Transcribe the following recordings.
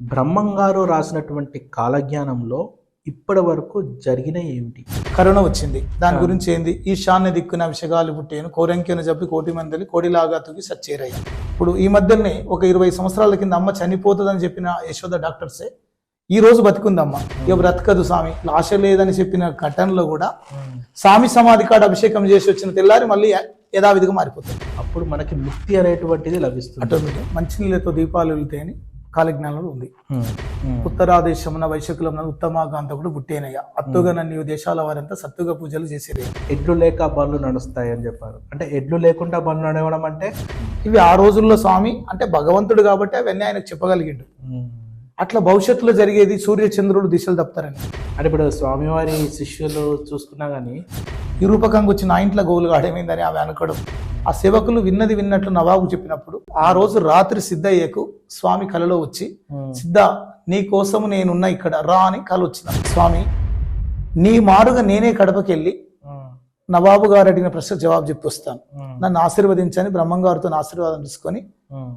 బ్రహ్మంగారు రాసినటువంటి కాలజ్ఞానంలో ఇప్పటి వరకు జరిగిన ఏమిటి? కరోనా వచ్చింది. దాని గురించి ఏంది? ఈశాన్య దిక్కున విషగాలు పుట్టేను, కోరంకెను జబ్బి కోటి మందిని కోడిలాగా తూగి సచ్చేరయ్య. ఇప్పుడు ఈ మధ్యనే ఒక 20 సంవత్సరాల కింద అమ్మ చనిపోతుందని చెప్పిన యశోద డాక్టర్సే ఈ రోజు బతికుందమ్మ. ఇక బ్రతకదు స్వామి, ఆశ లేదని చెప్పిన ఘటనలో కూడా స్వామి సమాధి కాడ అభిషేకం చేసి వచ్చిన తెల్లారి మళ్ళీ యథావిధిగా మారిపోతుంది. అప్పుడు మనకి ముక్తి అనేటువంటిది లభిస్తుంది. ఆటోమేటిక్ మంచినీళ్ళతో దీపాలు వెళ్తాయని కాలజ్ఞానంలో ఉంది. ఉత్తరాదేశమున వైశకులమున ఉత్తమాకాంత కూడా పుట్టేనయ్య. అత్తుగా నన్ను దేశాల వారంతా సత్తుగా పూజలు చేసేది. ఎడ్లు లేక బండ్లు నడుస్తాయి అని చెప్పారు. అంటే ఎడ్లు లేకుండా బండ్లు నడవడం అంటే ఇవి ఆ రోజుల్లో స్వామి అంటే భగవంతుడు కాబట్టి అవన్నీ ఆయనకు చెప్పగలిగిండు. అట్లా భవిష్యత్తులో జరిగేది సూర్య చంద్రుడు దిశలు తప్పుతారని. అంటే ఇప్పుడు స్వామివారి శిష్యులు చూసుకున్నా గానీ ఈ రూపకంగా వచ్చి నా ఇంట్లో గోవులు గాడేమైందని ఆమె అనుకోవడం. ఆ సేవకులు విన్నది విన్నట్లు నవాబు చెప్పినప్పుడు ఆ రోజు రాత్రి సిద్ధయ్యకు స్వామి కలలో వచ్చి, సిద్ధ నీ కోసము నేనున్నా ఇక్కడ రా అని కల వచ్చిన. స్వామి నీ మారుగా నేనే కడపకెళ్ళి నవాబు గారు అడిగిన ప్రశ్న జవాబు చెప్పి వస్తాను, నన్ను ఆశీర్వదించని బ్రహ్మంగారితో ఆశీర్వాదం తీసుకొని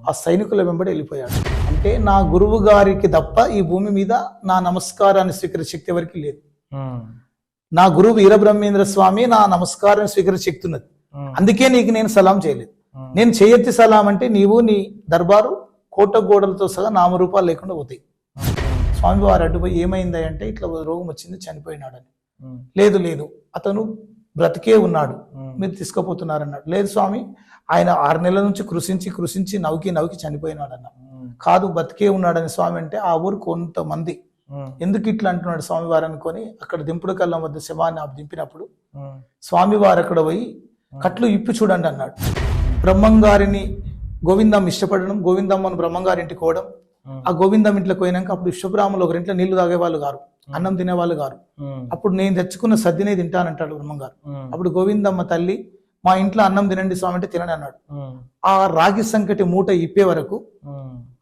ఆ సైనికుల వెంబడి వెళ్ళిపోయాడు. అంటే నా గురువు గారికి తప్ప ఈ భూమి మీద నా నమస్కారాన్ని స్వీకరించే శక్తి ఎవరికి లేదు. నా గురువు వీరబ్రహ్మేంద్ర స్వామి నా నమస్కారాన్ని స్వీకరించే శక్తి ఉన్నది. అందుకే నీకు నేను సలాం చేయలేదు. నేను చేయెత్తి సలాం అంటే నీవు నీ దర్బారు కోట గోడలతో సహా నామరూపాలు లేకుండా పోతాయి. స్వామి వారు అడ్డుపోయి ఏమైంది అంటే ఇట్లా రోగం వచ్చింది చనిపోయినాడని. లేదు లేదు అతను బ్రతికే ఉన్నాడు, మీరు తీసుకుపోతున్నారన్నాడు. లేదు స్వామి ఆయన 6 నెలల నుంచి కృషించి నవ్వుకి చనిపోయినాడు అన్న. కాదు బతికే ఉన్నాడని స్వామి అంటే ఆ ఊరు కొంతమంది ఎందుకు ఇట్లా అంటున్నాడు స్వామి వారు అనుకొని అక్కడ దింపుడు కళ్ళం వద్ద శవాన్ని దింపినప్పుడు స్వామి వారు అక్కడ పోయి కట్లు ఇప్పి చూడండి అన్నాడు. బ్రహ్మంగారిని గోవిందం ఇష్టపడడం, గోవిందమ్మను బ్రహ్మంగారింటికి పోవడం. ఆ గోవిందం ఇంట్లోకి పోయినాక అప్పుడు విశ్వబ్రాహ్మణులు ఒకరింట్లో నీళ్లు తాగేవాళ్ళు గారు, అన్నం తినేవాళ్ళు గారు. అప్పుడు నేను తెచ్చుకున్న సద్దినే తింటానంటాడు బ్రహ్మంగారు. అప్పుడు గోవిందమ్మ తల్లి మా ఇంట్లో అన్నం తినండి స్వామి అంటే తినని అన్నాడు. ఆ రాగి సంకటి మూట ఇప్పే వరకు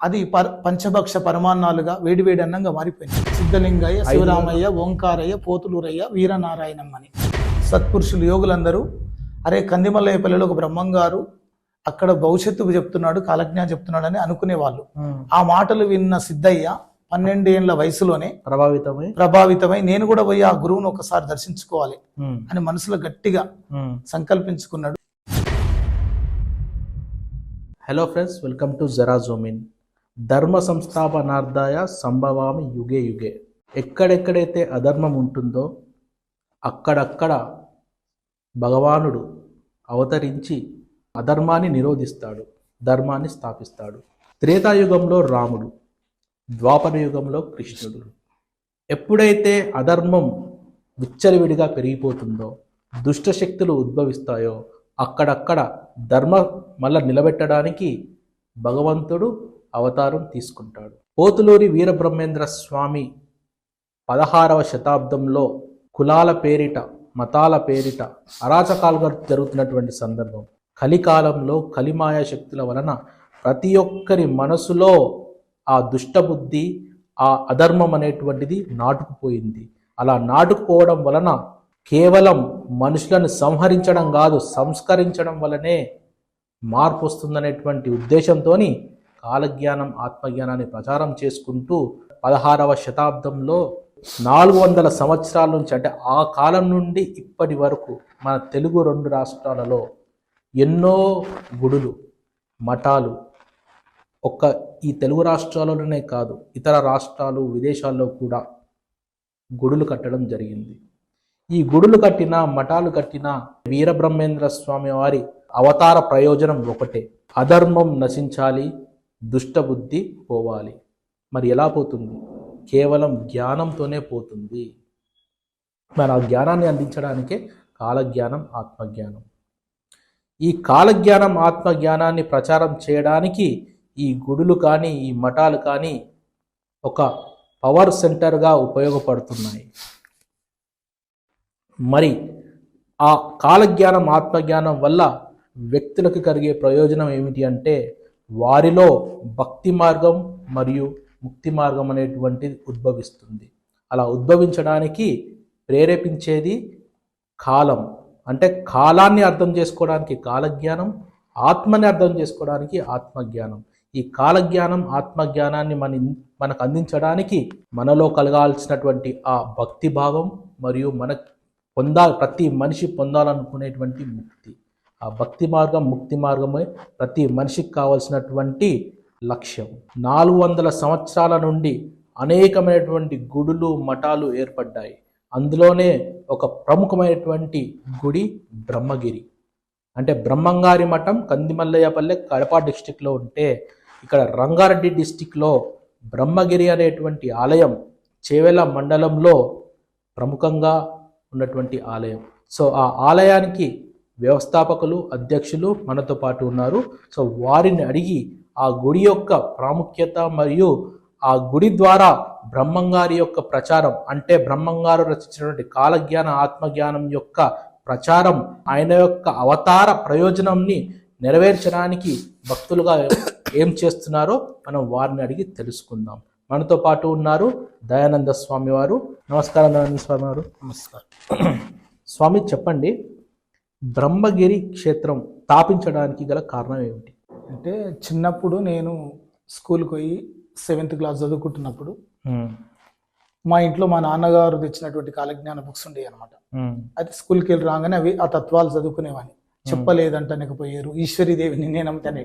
అది పంచభక్ష పరమాన్నాలుగా వేడివేడి అన్నంగా మారిపోయింది. సిద్ధలింగయ్య, శివరామయ్య, ఓంకారయ్య, పోతులూరయ్య, వీరనారాయణమ్మని సత్పురుషులు యోగులందరూ అరే కందిమల్లయ్యపల్లిలో ఒక బ్రహ్మంగారు అక్కడ భవిష్యత్తు చెప్తున్నాడు, కాలజ్ఞానం చెప్తున్నాడు అని అనుకునేవాళ్ళు. ఆ మాటలు విన్న సిద్ధయ్య 12 ఏళ్ల వయసులోనే ప్రభావితమై నేను కూడా పోయి ఆ గురువును ఒకసారి దర్శించుకోవాలి అని మనసులో గట్టిగా సంకల్పించుకున్నాడు. హలో ఫ్రెండ్స్, వెల్కమ్ టు జరా జూమిన్. ధర్మ సంస్థాపనార్థాయ సంభవామి యుగే యుగే. ఎక్కడెక్కడైతే అధర్మం ఉంటుందో అక్కడక్కడ భగవానుడు అవతరించి అధర్మాన్ని నిరోధిస్తాడు, ధర్మాన్ని స్థాపిస్తాడు. త్రేతాయుగంలో రాముడు, ద్వాపర యుగంలో కృష్ణుడు. ఎప్పుడైతే అధర్మం విచ్చలవిడిగా పెరిగిపోతుందో, దుష్టశక్తులు ఉద్భవిస్తాయో అక్కడక్కడ ధర్మ మళ్ళా నిలబెట్టడానికి భగవంతుడు అవతారం తీసుకుంటాడు. పోతులూరి వీరబ్రహ్మేంద్ర స్వామి 16వ శతాబ్దంలో కులాల పేరిట, మతాల పేరిట అరాచకాలుగా జరుగుతున్నటువంటి సందర్భం. కలికాలంలో కలిమాయ శక్తుల వలన ప్రతి ఒక్కరి మనసులో ఆ దుష్టబుద్ధి, ఆ అధర్మం అనేటువంటిది నాటుకుపోయింది. అలా నాటుకుపోవడం వలన కేవలం మనుషులను సంహరించడం కాదు, సంస్కరించడం వలనే మార్పు వస్తుందనేటువంటి ఉద్దేశంతో కాలజ్ఞానం, ఆత్మజ్ఞానాన్ని ప్రచారం చేసుకుంటూ 16వ శతాబ్దంలో 400 సంవత్సరాల నుంచి అంటే ఆ కాలం నుండి ఇప్పటి వరకు మన తెలుగు 2 రాష్ట్రాలలో ఎన్నో గుడులు, మఠాలు, ఒక్క ఈ తెలుగు రాష్ట్రాలలోనే కాదు ఇతర రాష్ట్రాలు, విదేశాల్లో కూడా గుడులు కట్టడం జరిగింది. ఈ గుడులు కట్టిన, మఠాలు కట్టిన వీరబ్రహ్మేంద్ర స్వామి వారి అవతార ప్రయోజనం ఒకటే, అధర్మం నశించాలి, దుష్టబుద్ధి పోవాలి. మరి ఎలా పోతుంది? కేవలం జ్ఞానంతోనే పోతుంది. మరి ఆ జ్ఞానాన్ని అందించడానికే కాలజ్ఞానం, ఆత్మజ్ఞానం. ఈ కాలజ్ఞానం, ఆత్మజ్ఞానాన్ని ప్రచారం చేయడానికి ఈ గుడులు కానీ, ఈ మఠాలు కానీ ఒక పవర్ సెంటర్గా ఉపయోగపడుతున్నాయి. మరి ఆ కాలజ్ఞానం, ఆత్మజ్ఞానం వల్ల వ్యక్తులకు కలిగే ప్రయోజనం ఏమిటి అంటే వారిలో భక్తి మార్గం మరియు ముక్తి మార్గం అనేటువంటిది ఉద్భవిస్తుంది. అలా ఉద్భవించడానికి ప్రేరేపించేది కాలం. అంటే కాలాన్ని అర్థం చేసుకోవడానికి కాలజ్ఞానం, ఆత్మని అర్థం చేసుకోవడానికి ఆత్మజ్ఞానం. ఈ కాలజ్ఞానం ఆత్మజ్ఞానాన్ని మనకు అందించడానికి మనలో కలగాల్సినటువంటి ఆ భక్తి భావం మరియు ప్రతి మనిషి పొందాలనుకునేటువంటి ముక్తి, ఆ భక్తి మార్గం ముక్తి మార్గమే ప్రతి మనిషికి కావాల్సినటువంటి లక్ష్యం. 400 సంవత్సరాల నుండి అనేకమైనటువంటి గుడులు మఠాలు ఏర్పడ్డాయి. అందులోనే ఒక ప్రముఖమైనటువంటి గుడి బ్రహ్మగిరి. అంటే బ్రహ్మంగారి మఠం కందిమల్లయ్యపల్లె కడప డిస్టిక్లో ఉంటే, ఇక్కడ రంగారెడ్డి డిస్టిక్లో బ్రహ్మగిరి అనేటువంటి ఆలయం చేవెళ్ళ మండలంలో ప్రముఖంగా ఉన్నటువంటి ఆలయం. సో ఆ ఆలయానికి వ్యవస్థాపకులు అధ్యక్షులు మనతో పాటు ఉన్నారు. సో వారిని అడిగి ఆ గుడి యొక్క ప్రాముఖ్యత మరియు ఆ గుడి ద్వారా బ్రహ్మంగారి యొక్క ప్రచారం, అంటే బ్రహ్మంగారు రచించినటువంటి కాలజ్ఞాన ఆత్మజ్ఞానం యొక్క ప్రచారం, ఆయన యొక్క అవతార ప్రయోజనంని నెరవేర్చడానికి భక్తులుగా ఏం చేస్తున్నారో మనం వారిని అడిగి తెలుసుకుందాం. మనతో పాటు ఉన్నారు దయానంద స్వామి వారు. నమస్కారం దయానంద స్వామి వారు. నమస్కారం స్వామి, చెప్పండి, బ్రహ్మగిరి క్షేత్రం స్థాపించడానికి గల కారణం ఏమిటి? అంటే చిన్నప్పుడు నేను స్కూల్కి పోయి 7th క్లాస్ చదువుకుంటున్నప్పుడు మా ఇంట్లో మా నాన్నగారు తెచ్చినటువంటి కాలజ్ఞాన బుక్స్ ఉండేవి అనమాట. అయితే స్కూల్కి వెళ్ళి రాగానే అవి ఆ తత్వాలు చదువుకునేవాడిని. చెప్పలేదంటనకపోయారు, ఈశ్వరీదేవి నిన్నే నమ్ముతానే,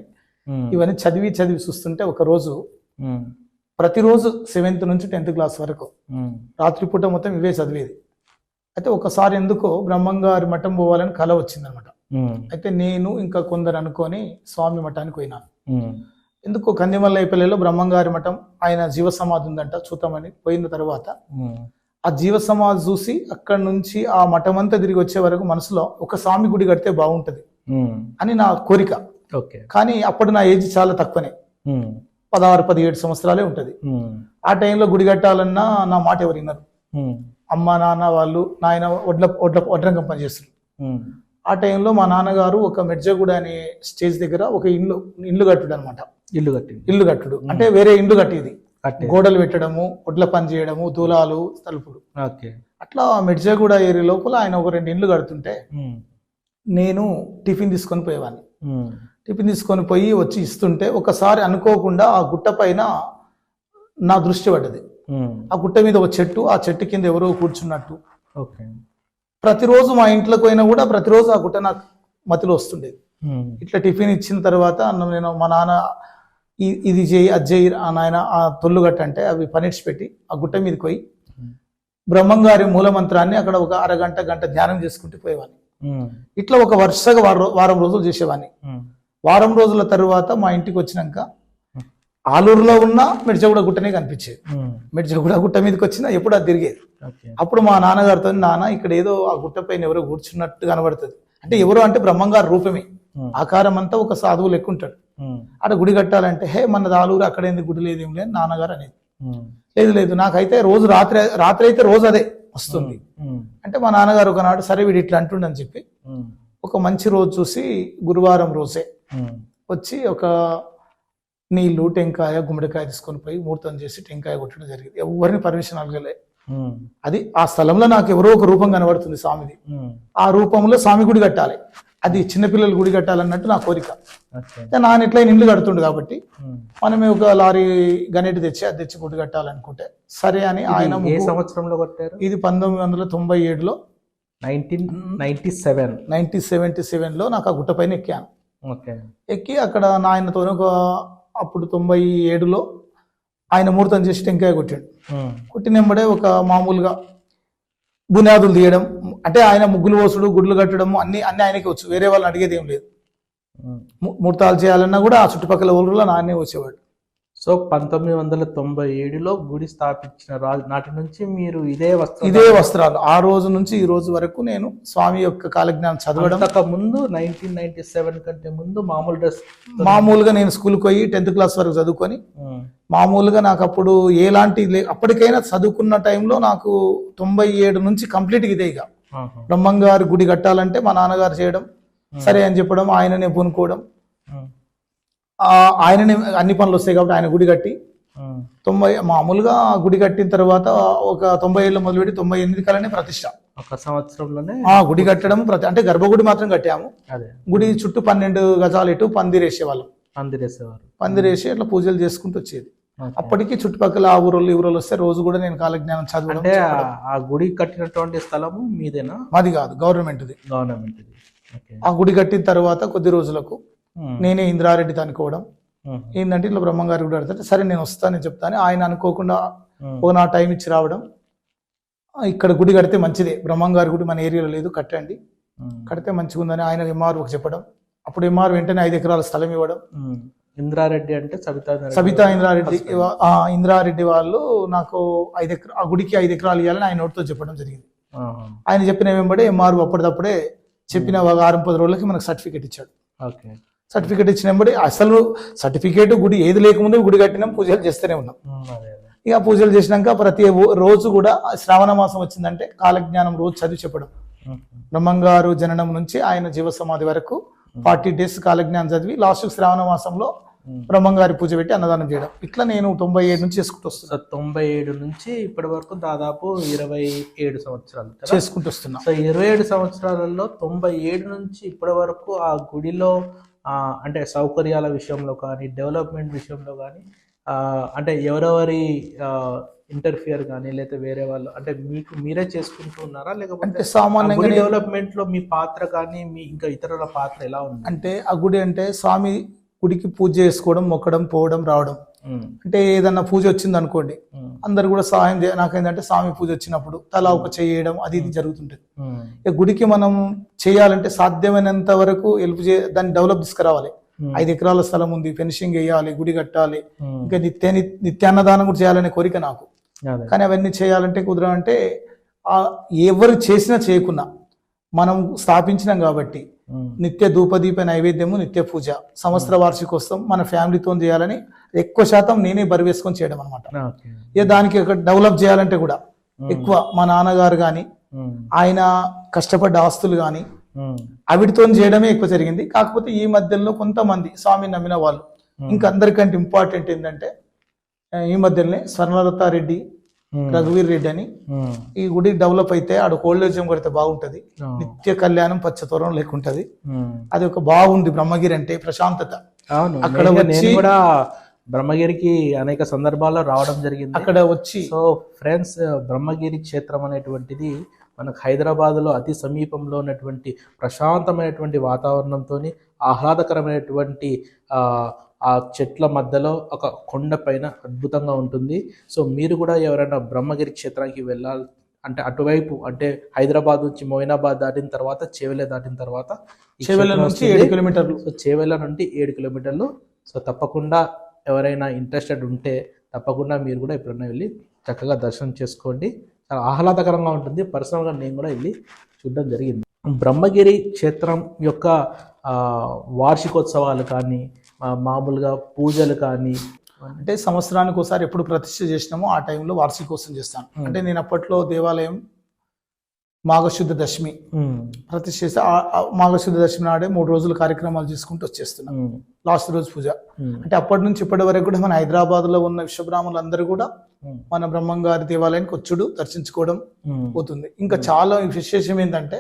ఇవన్నీ చదివి చూస్తుంటే ఒకరోజు ప్రతిరోజు 7th నుంచి 10th క్లాస్ వరకు రాత్రిపూట మొత్తం ఇవే చదివేది. అయితే ఒకసారి ఎందుకో బ్రహ్మంగారి మఠం పోవాలని కల వచ్చిందనమాట. అయితే నేను ఇంకా కొందరు అనుకొని స్వామి మఠానికి పోయినాను. ఎందుకో కందిమల్లయ్యపల్లెలో బ్రహ్మంగారి మఠం ఆయన జీవ సమాధి ఉందంట, చూద్దామని పోయిన తర్వాత ఆ జీవ సమాధి చూసి అక్కడి నుంచి ఆ మఠం అంతా తిరిగి వచ్చే వరకు మనసులో ఒక స్వామి గుడి కడితే బాగుంటది అని నా కోరిక. కానీ అప్పుడు నా ఏజ్ చాలా తక్కువనే, 16-17 సంవత్సరాలే ఉంటది. ఆ టైంలో గుడి కట్టాలన్నా నా మాట ఎవరు విన్నారు? అమ్మ నాన్న వాళ్ళు, నాయన వడ్రంగం పనిచేస్తారు. ఆ టైంలో మా నాన్నగారు ఒక మెడ్జగూడ అనే స్టేజ్ దగ్గర ఒక ఇల్లు కట్టుడు అనమాట. ఇల్లు కట్టుడు అంటే వేరే ఇల్లు కట్టేది, గోడలు పెట్టడము, ఒడ్ల పని చేయడము, దూలాలు, తలుపులు. అట్లా మెడ్జగూడ ఏరియా లోపల ఆయన ఒక 2 ఇండ్లు కడుతుంటే నేను టిఫిన్ తీసుకొని పోయేవాడిని. టిఫిన్ తీసుకొని పోయి వచ్చి ఇస్తుంటే ఒకసారి అనుకోకుండా ఆ గుట్ట పైన నా దృష్టి పడ్డది. ఆ గుట్ట మీద ఒక చెట్టు, ఆ చెట్టు కింద ఎవరో కూర్చున్నట్టు. ప్రతిరోజు మా ఇంట్లోకి పోయినా కూడా ప్రతిరోజు ఆ గుట్ట నాకు మతిలో వస్తుండేది. ఇట్లా టిఫిన్ ఇచ్చిన తర్వాత నేను మా నాన్న ఇది చేయి అది చేయి నాయన ఆ తొల్లు గట్ట అంటే అవి పనిడ్చి పెట్టి ఆ గుట్ట మీదకి పోయి బ్రహ్మంగారి మూలమంత్రాన్ని అక్కడ ఒక అరగంట గంట ధ్యానం చేసుకుంటూ పోయేవాడిని. ఇట్లా ఒక వరుసగా వారం రోజులు చేసేవాడిని. వారం రోజుల తరువాత మా ఇంటికి వచ్చినాక ఆలూరులో ఉన్న మిర్జగూడ గుట్టనే కనిపించేది. మిర్జగూడ గుట్ట మీదకి వచ్చినా ఎప్పుడు అది తిరిగేది. అప్పుడు మా నాన్నగారితో, నాన్న ఇక్కడ ఏదో ఆ గుట్ట పైన ఎవరో కూర్చున్నట్టు కనబడుతుంది అంటే ఎవరో అంటే బ్రహ్మంగారు రూపమే, ఆకారం అంతా ఒక సాధువు లెక్క ఉంటాడు. అక్కడ గుడి కట్టాలంటే హే మన ఆలూరు అక్కడ ఎందుకు గుడి లేదేం లేదు నాన్నగారు అనేది. లేదు నాకైతే రోజు రాత్రి అయితే రోజు అదే వస్తుంది అంటే మా నాన్నగారు ఒకనాడు సరే వీడు ఇట్లా అంటుండని చెప్పి ఒక మంచి రోజు చూసి గురువారం రోజే వచ్చి ఒక నీళ్లు టెంకాయ గుమ్మడికాయ తీసుకొని పోయి ముహూర్తం చేసి టెంకాయ కొట్టడం జరిగింది. ఎవరిని పర్మిషన్ అడగలే. అది ఆ స్థలంలో నాకు ఎవరో ఒక రూపం కనబడుతుంది స్వామిది. ఆ రూపంలో స్వామి గుడి కట్టాలి, అది చిన్నపిల్లలు గుడి కట్టాలన్నట్టు నా కోరిక. నాన్న ఎట్లా ఇల్లు కడుతుండు కాబట్టి మనమే ఒక లారీ గణేటి తెచ్చి అది తెచ్చి గుడి కట్టాలనుకుంటే సరే అని ఆయన. ఏ సంవత్సరంలో కట్టారు? ఇది 1997లో 1977లో నాకు ఆ గుట్ట పైన ఎక్కాను. ఎక్కి అక్కడ నాయనతో అప్పుడు 97లో ఆయన ముహూర్తం చేసి టెంకాయ కొట్టాడు. కొట్టినెంబడే ఒక మామూలుగా బునాదులు తీయడం అంటే ఆయన ముగ్గులు పోసుడు గుడ్లు కట్టడం అన్ని ఆయనకి వచ్చు, వేరే వాళ్ళని అడిగేది ఏం లేదు. ముహూర్తాలు చేయాలన్నా కూడా ఆ చుట్టుపక్కల ఊళ్ళో నాన్నే వచ్చేవాడు. సో 1997లో గుడి స్థాపించిన నాటి నుంచి మీరు ఇదే వస్త్రాలు ఆ రోజు నుంచి ఈ రోజు వరకు నేను స్వామి యొక్క కాలజ్ఞానం చదవడం. ముందు 1997 కంటే ముందు మామూలుగా నేను స్కూల్కి పోయి 10th క్లాస్ వరకు చదువుకొని మామూలుగా నాకు అప్పుడు ఎలాంటి అప్పటికైనా చదువుకున్న టైంలో నాకు 97 నుంచి కంప్లీట్గా ఇదే. ఇక బ్రహ్మంగారి గుడి కట్టాలంటే మా నాన్నగారు చేయడం సరే అని చెప్పడం, ఆయననే పూనుకోవడం, ఆయననే అన్ని పనులు వస్తాయి కాబట్టి ఆయన గుడి కట్టి 90 మామూలుగా గుడి కట్టిన తర్వాత ఒక 97లో మొదలుపెట్టి 98 కలనే ప్రతిష్ట. ఒక సంవత్సరంలోనే గుడి కట్టడం అంటే గర్భగుడి మాత్రం కట్టాము. గుడి చుట్టూ 12 గజాలు ఎటు పందిరేసేవాళ్ళం. పందిరేసేవారు. పందిరేసి అట్లా పూజలు చేసుకుంటూ వచ్చేది. Okay. అప్పటికి చుట్టుపక్కల ఆ ఊరోళ్ళు ఈ ఊరోళ్ళు వస్తే రోజు కూడా నేను కాలజ్ఞానం చదవడం అంటే చెప్పడం. ఆ గుడి కట్టినటువంటి స్థలము మీదేనా? మాది కాదు, గవర్నమెంట్ది. గవర్నమెంట్. ఓకే. ఆ గుడి కట్టిన తర్వాత కొద్ది రోజులకు నేనే ఇంద్రారెడ్డితో అనుకోవడం ఏంటంటే ఇట్లా బ్రహ్మంగారి గుడి కడితే సరే నేను వస్తానని చెప్తాను. ఆయన అనుకోకుండా ఓ నా టైం ఇచ్చి రావడం, ఇక్కడ గుడి కడితే మంచిదే, బ్రహ్మంగారి గుడి మన ఏరియాలో లేదు కట్టండి, కడితే మంచిగా ఉందని ఆయన ఎంఆర్ఓకి చెప్పడం. అప్పుడు ఎంఆర్ వెంటనే 5 ఎకరాల స్థలం ఇవ్వడం. ఇంద్రారెడ్డి అంటే సబితా ఇంద్రారెడ్డి, ఇంద్రారెడ్డి వాళ్ళు నాకు 5 ఎకరా ఆ గుడికి 5 ఎకరాలు ఇవ్వాలని ఆయన నోటితో చెప్పడం జరిగింది. ఆయన చెప్పిన వెంబడే ఎంఆర్ఓ అప్పటిదప్పుడే చెప్పిన 6-10 రోజులకి మనకు సర్టిఫికేట్ ఇచ్చాడు. ఓకే. సర్టిఫికేట్ ఇచ్చిన వెంబడే అసలు సర్టిఫికేట్ గుడి ఏది లేకముందే గుడి కట్టినాం, పూజలు చేస్తూనే ఉన్నాం. ఇక పూజలు చేసినాక ప్రతి రోజు కూడా శ్రావణ మాసం వచ్చిందంటే కాలజ్ఞానం రోజు చదివి చెప్పడం. బ్రహ్మంగారు జననం నుంచి ఆయన జీవ సమాధి వరకు 40 days కాలజ్ఞానం చదివి లాస్ట్ శ్రావణ మాసంలో బ్రహ్మంగారి పూజ పెట్టి అన్నదానం చేయడం. ఇట్లా నేను 97 నుంచి చేసుకుంటూ వస్తున్నా. 97 నుంచి ఇప్పటి వరకు దాదాపు 27 సంవత్సరాలు చేసుకుంటూ వస్తున్నా. సో 27 సంవత్సరాలలో 97 నుంచి ఇప్పటి వరకు ఆ గుడిలో అంటే సౌకర్యాల విషయంలో కానీ డెవలప్మెంట్ విషయంలో కానీ అంటే ఎవరెవరి ఇంటర్ఫియర్ కానీ లేకపోతే వేరే వాళ్ళు అంటే మీకు మీరే చేసుకుంటూ ఉన్నారా, లేకపోతే సామాన్యంగా డెవలప్మెంట్ లో మీ పాత్ర కానీ మీ ఇంకా ఇతరుల పాత్ర ఎలా ఉంది? అంటే ఆ గుడి అంటే స్వామి గుడికి పూజ చేసుకోవడం, మొక్కడం, పోవడం, రావడం. అంటే ఏదన్నా పూజ వచ్చింది అనుకోండి, అందరు కూడా సహాయం నాకేంటంటే స్వామి పూజ వచ్చినప్పుడు తలా ఒక చేయడం అది ఇది జరుగుతుంటది. ఇక గుడికి మనం చేయాలంటే సాధ్యమైనంత వరకు హెల్ప్ దాన్ని డెవలప్ తీసుకురావాలి. 5 ఎకరాల స్థలం ఉంది, ఫెన్సింగ్ వేయాలి, గుడి కట్టాలి, ఇంకా నిత్యాన్నదానం కూడా చేయాలనే కోరిక నాకు. కానీ అవన్నీ చేయాలంటే కుదరంటే ఎవరు చేసినా చేయకున్నా మనం స్థాపించినాం కాబట్టి నిత్య ధూపదీప నైవేద్యము, నిత్య పూజ, సంవత్సర వార్షికోత్సవం మన ఫ్యామిలీతో చేయాలని ఎక్కువ శాతం నేనే బరివేసుకొని చేయడం అనమాట. ఇక దానికి డెవలప్ చేయాలంటే కూడా ఎక్కువ మా నాన్నగారు కానీ ఆయన కష్టపడ్డ ఆస్తులు కానీ అవిటితో చేయడమే ఎక్కువ జరిగింది. కాకపోతే ఈ మధ్యలో కొంతమంది స్వామిని నమ్మిన వాళ్ళు ఇంకా అందరికంటే ఇంపార్టెంట్ ఏంటంటే ఈ మధ్యలోనే స్వర్ణలతారెడ్డి, రఘువీర్ రెడ్డి అని ఈ గుడి డెవలప్ అయితే ఆడ కోల్డేజం కొడితే బాగుంటది, నిత్య కళ్యాణం పచ్చతోరణం లేకుంటది. అది ఒక బాగుంది బ్రహ్మగిరి అంటే ప్రశాంతత. అక్కడ వచ్చి కూడా బ్రహ్మగిరికి అనేక సందర్భాల్లో రావడం జరిగింది. అక్కడ వచ్చి సో ఫ్రెండ్స్, బ్రహ్మగిరి క్షేత్రం అనేటువంటిది మనకు హైదరాబాద్లో అతి సమీపంలో ఉన్నటువంటి ప్రశాంతమైనటువంటి వాతావరణంతో ఆహ్లాదకరమైనటువంటి ఆ చెట్ల మధ్యలో ఒక కొండ పైన అద్భుతంగా ఉంటుంది. సో మీరు కూడా ఎవరైనా బ్రహ్మగిరి క్షేత్రానికి వెళ్ళాలి అంటే అటువైపు అంటే హైదరాబాద్ నుంచి మోయినాబాద్ దాటిన తర్వాత చేవెళ్ళ దాటిన తర్వాత చేవెళ్ళ నుంచి 7 కిలోమీటర్లు. సో చేవెళ్ళ నుండి 7 కిలోమీటర్లు. సో తప్పకుండా ఎవరైనా ఇంట్రెస్టెడ్ ఉంటే తప్పకుండా మీరు కూడా ఎప్పుడైనా వెళ్ళి చక్కగా దర్శనం చేసుకోండి. చాలా ఆహ్లాదకరంగా ఉంటుంది. పర్సనల్గా నేను కూడా వెళ్ళి చూడడం జరిగింది. బ్రహ్మగిరి క్షేత్రం యొక్క వార్షికోత్సవాలు కానీ మామూలుగా పూజలు కానీ అంటే సంవత్సరానికి ఒకసారి ఎప్పుడు ప్రతిష్ఠ చేసినామో ఆ టైంలో వార్షికోత్సవం చేస్తాను. అంటే నేను అప్పట్లో దేవాలయం మాఘశుద్ధ దశమి ప్రతిష్ఠ చేస్తే మాఘశుద్ధ దశమి నాడే 3 రోజులు కార్యక్రమాలు చేసుకుంటూ వచ్చేస్తున్నాం. లాస్ట్ రోజు పూజ. అంటే అప్పటి నుంచి ఇప్పటి వరకు కూడా మన హైదరాబాద్ లో ఉన్న విశ్వబ్రాహ్మణులు అందరూ కూడా మన బ్రహ్మంగారి దేవాలయానికి వచ్చుడు దర్శించుకోవడం పోతుంది. ఇంకా చాలా విశేషం ఏంటంటే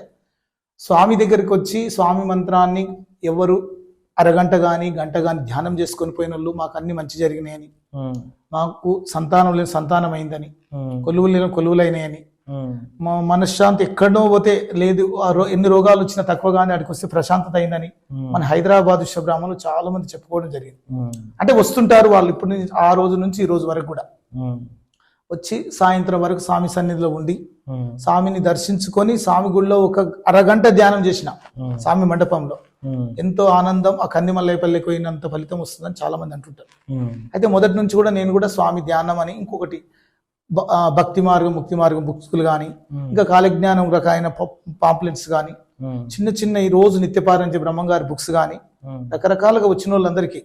స్వామి దగ్గరికి వచ్చి స్వామి మంత్రాన్ని ఎవరు అరగంట కానీ గంట కానీ ధ్యానం చేసుకొని పోయిన వాళ్ళు మాకు అన్ని మంచి జరిగినాయని, మాకు సంతానం లేని సంతానం అయిందని, కొలువులు లేని కొలువులైనాయని, మా మనశ్శాంతి ఎక్కడో పోతే లేదు, ఎన్ని రోగాలు వచ్చినా తక్కువగానే అక్కడికి వస్తే ప్రశాంతత అయిందని మన హైదరాబాద్ విశ్వబ్రాహ్మణులు చాలా మంది చెప్పుకోవడం జరిగింది. అంటే వస్తుంటారు వాళ్ళు ఇప్పుడు ఆ రోజు నుంచి ఈ రోజు వరకు కూడా వచ్చి సాయంత్రం వరకు స్వామి సన్నిధిలో ఉండి స్వామిని దర్శించుకొని స్వామి గుడిలో ఒక అరగంట ధ్యానం చేసిన స్వామి మండపంలో ఎంతో ఆనందం, ఆ కందిమల్లైపల్లికి పోయినంత ఫలితం వస్తుందని చాలా మంది అంటుంటారు. అయితే మొదటి నుంచి కూడా నేను కూడా స్వామి ధ్యానం అని ఇంకొకటి భక్తి మార్గం ముక్తి మార్గం బుక్స్లు కానీ ఇంకా కాలజ్ఞానం రకమైన పాంప్లెట్స్ కానీ చిన్న చిన్న ఈ రోజు నిత్యపారాయణ బ్రహ్మంగారి బుక్స్ కానీ రకరకాలుగా వచ్చిన వాళ్ళందరికీ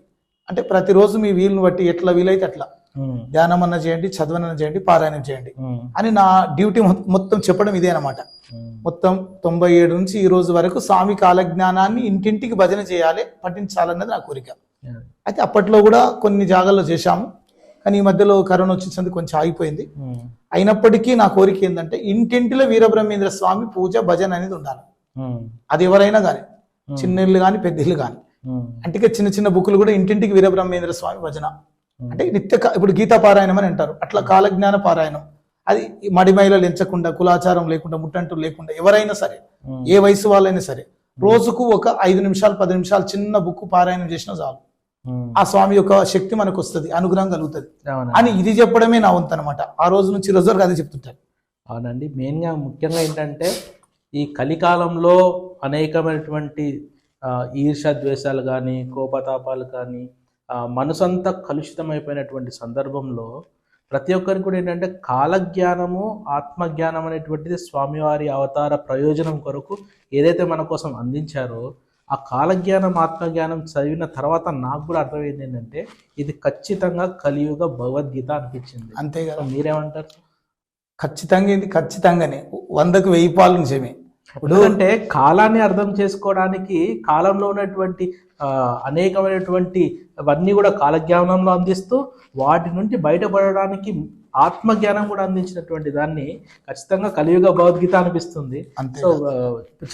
అంటే ప్రతిరోజు మీ వీలును బట్టి ఎట్లా వీలైతే అట్లా ధ్యానం అన్న చేయండి, చదవనన్న చేయండి, పారాయణం చేయండి అని నా డ్యూటీ మొత్తం చెప్పడం ఇదే అనమాట. మొత్తం 97 నుంచి ఈ రోజు వరకు స్వామి కాలజ్ఞానాన్ని ఇంటింటికి భజన చేయాలి, పఠించాలన్నది నా కోరిక. అయితే అప్పట్లో కూడా కొన్ని జాగాల్లో చేశాము, కానీ ఈ మధ్యలో కరోనా వచ్చేసింది కొంచెం ఆగిపోయింది. అయినప్పటికీ నా కోరిక ఏంటంటే ఇంటింటిలో వీరబ్రహ్మేంద్ర స్వామి పూజ భజన అనేది ఉండాలి. అది ఎవరైనా కానీ చిన్న ఇల్లు కానీ పెద్ద ఇల్లు కానీ అంటే ఇక చిన్న చిన్న బుక్కులు కూడా ఇంటింటికి వీరబ్రహ్మేంద్ర స్వామి భజన, అంటే ఇప్పుడు గీతా పారాయణం అని అంటారు, అట్లా కాలజ్ఞాన పారాయణం. అది మడిమైలు ఎంచకుండా, కులాచారం లేకుండా, ముట్టంటు లేకుండా, ఎవరైనా సరే ఏ వయసు వాళ్ళైనా సరే రోజుకు ఒక 5 నిమిషాలు 10 నిమిషాలు చిన్న బుక్ పారాయణం చేసినా చాలు, ఆ స్వామి యొక్క శక్తి మనకు వస్తుంది, అనుగ్రహం కలుగుతుంది అని ఇది చెప్పడమే నా వంతు అనమాట. ఆ రోజు నుంచి ఈ రోజు వరకు అదే చెప్తుంటారు. అవునండి. మెయిన్గా ముఖ్యంగా ఏంటంటే ఈ కలికాలంలో అనేకమైనటువంటి ఈర్ష్య ద్వేషాలు కానీ, కోపతాపాలు కానీ, మనసంతా కలుషితమైపోయినటువంటి సందర్భంలో ప్రతి ఒక్కరికి కూడా ఏంటంటే కాలజ్ఞానము, ఆత్మజ్ఞానం అనేటువంటిది స్వామివారి అవతార ప్రయోజనం కొరకు ఏదైతే మన కోసం అందించారో ఆ కాలజ్ఞానం, ఆత్మజ్ఞానం చదివిన తర్వాత నాకు కూడా అర్థమైంది ఏంటంటే ఇది ఖచ్చితంగా కలియుగ భగవద్గీత అనిపించింది. అంతే కదా, మీరేమంటారు? ఖచ్చితంగా ఇది ఖచ్చితంగానే 100కు 1000 పాలు నిజమే. ఎందుకంటే కాలాన్ని అర్థం చేసుకోవడానికి కాలంలో ఉన్నటువంటి అనేకమైనటువంటి అవన్నీ కూడా కాలజ్ఞానంలో అందిస్తూ వాటి నుండి బయటపడడానికి ఆత్మజ్ఞానం కూడా అందించినటువంటి దాన్ని ఖచ్చితంగా కలియుగ భగవద్గీత అనిపిస్తుంది. సో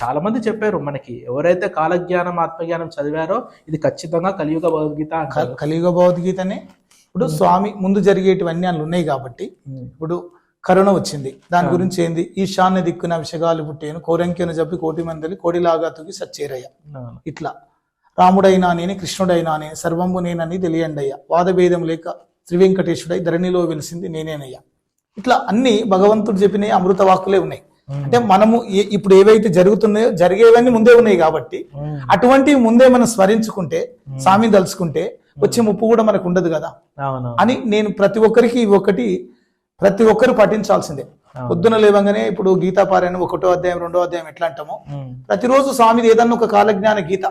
చాలా మంది చెప్పారు మనకి, ఎవరైతే కాలజ్ఞానం, ఆత్మజ్ఞానం చదివారో ఇది ఖచ్చితంగా కలియుగ భగవద్గీత అంటారు. కలియుగ భగవద్గీతనే. ఇప్పుడు స్వామి ముందు జరిగేటివన్నీ అందులో ఉన్నాయి కాబట్టి, ఇప్పుడు కరుణ వచ్చింది, దాని గురించి ఏంది, ఈశాన్య దిక్కున విషగాలు పుట్టేను, కోరంకెను చెప్పి కోటి మందిని కోడిలాగా తుగి సచ్చేరయ్య, ఇట్లా రాముడైనా నేనే, కృష్ణుడైనా నేను, సర్వంబు నేనని తెలియండయ్యా, వాదభేదం లేక శ్రీవెంకటేశ్వరుడై ధరణిలో వెలిసింది నేనేనయ్యా, ఇట్లా అన్ని భగవంతుడు చెప్పిన అమృత వాక్కులే ఉన్నాయి. అంటే మనము ఇప్పుడు ఏవైతే జరుగుతున్నాయో జరిగేవన్నీ ముందే ఉన్నాయి కాబట్టి అటువంటి ముందే మనం స్మరించుకుంటే, స్వామిని తలుచుకుంటే వచ్చే ముప్పు కూడా మనకు ఉండదు కదా అని నేను ప్రతి ఒక్కరికి ప్రతి ఒక్కరు పఠించాల్సిందే. పొద్దున లేవగానే ఇప్పుడు గీతా పారాయణం 1వ అధ్యాయం 2వ అధ్యాయం ఎట్లా అంటామో ప్రతిరోజు స్వామిది ఏదన్నా ఒక కాలజ్ఞాన గీత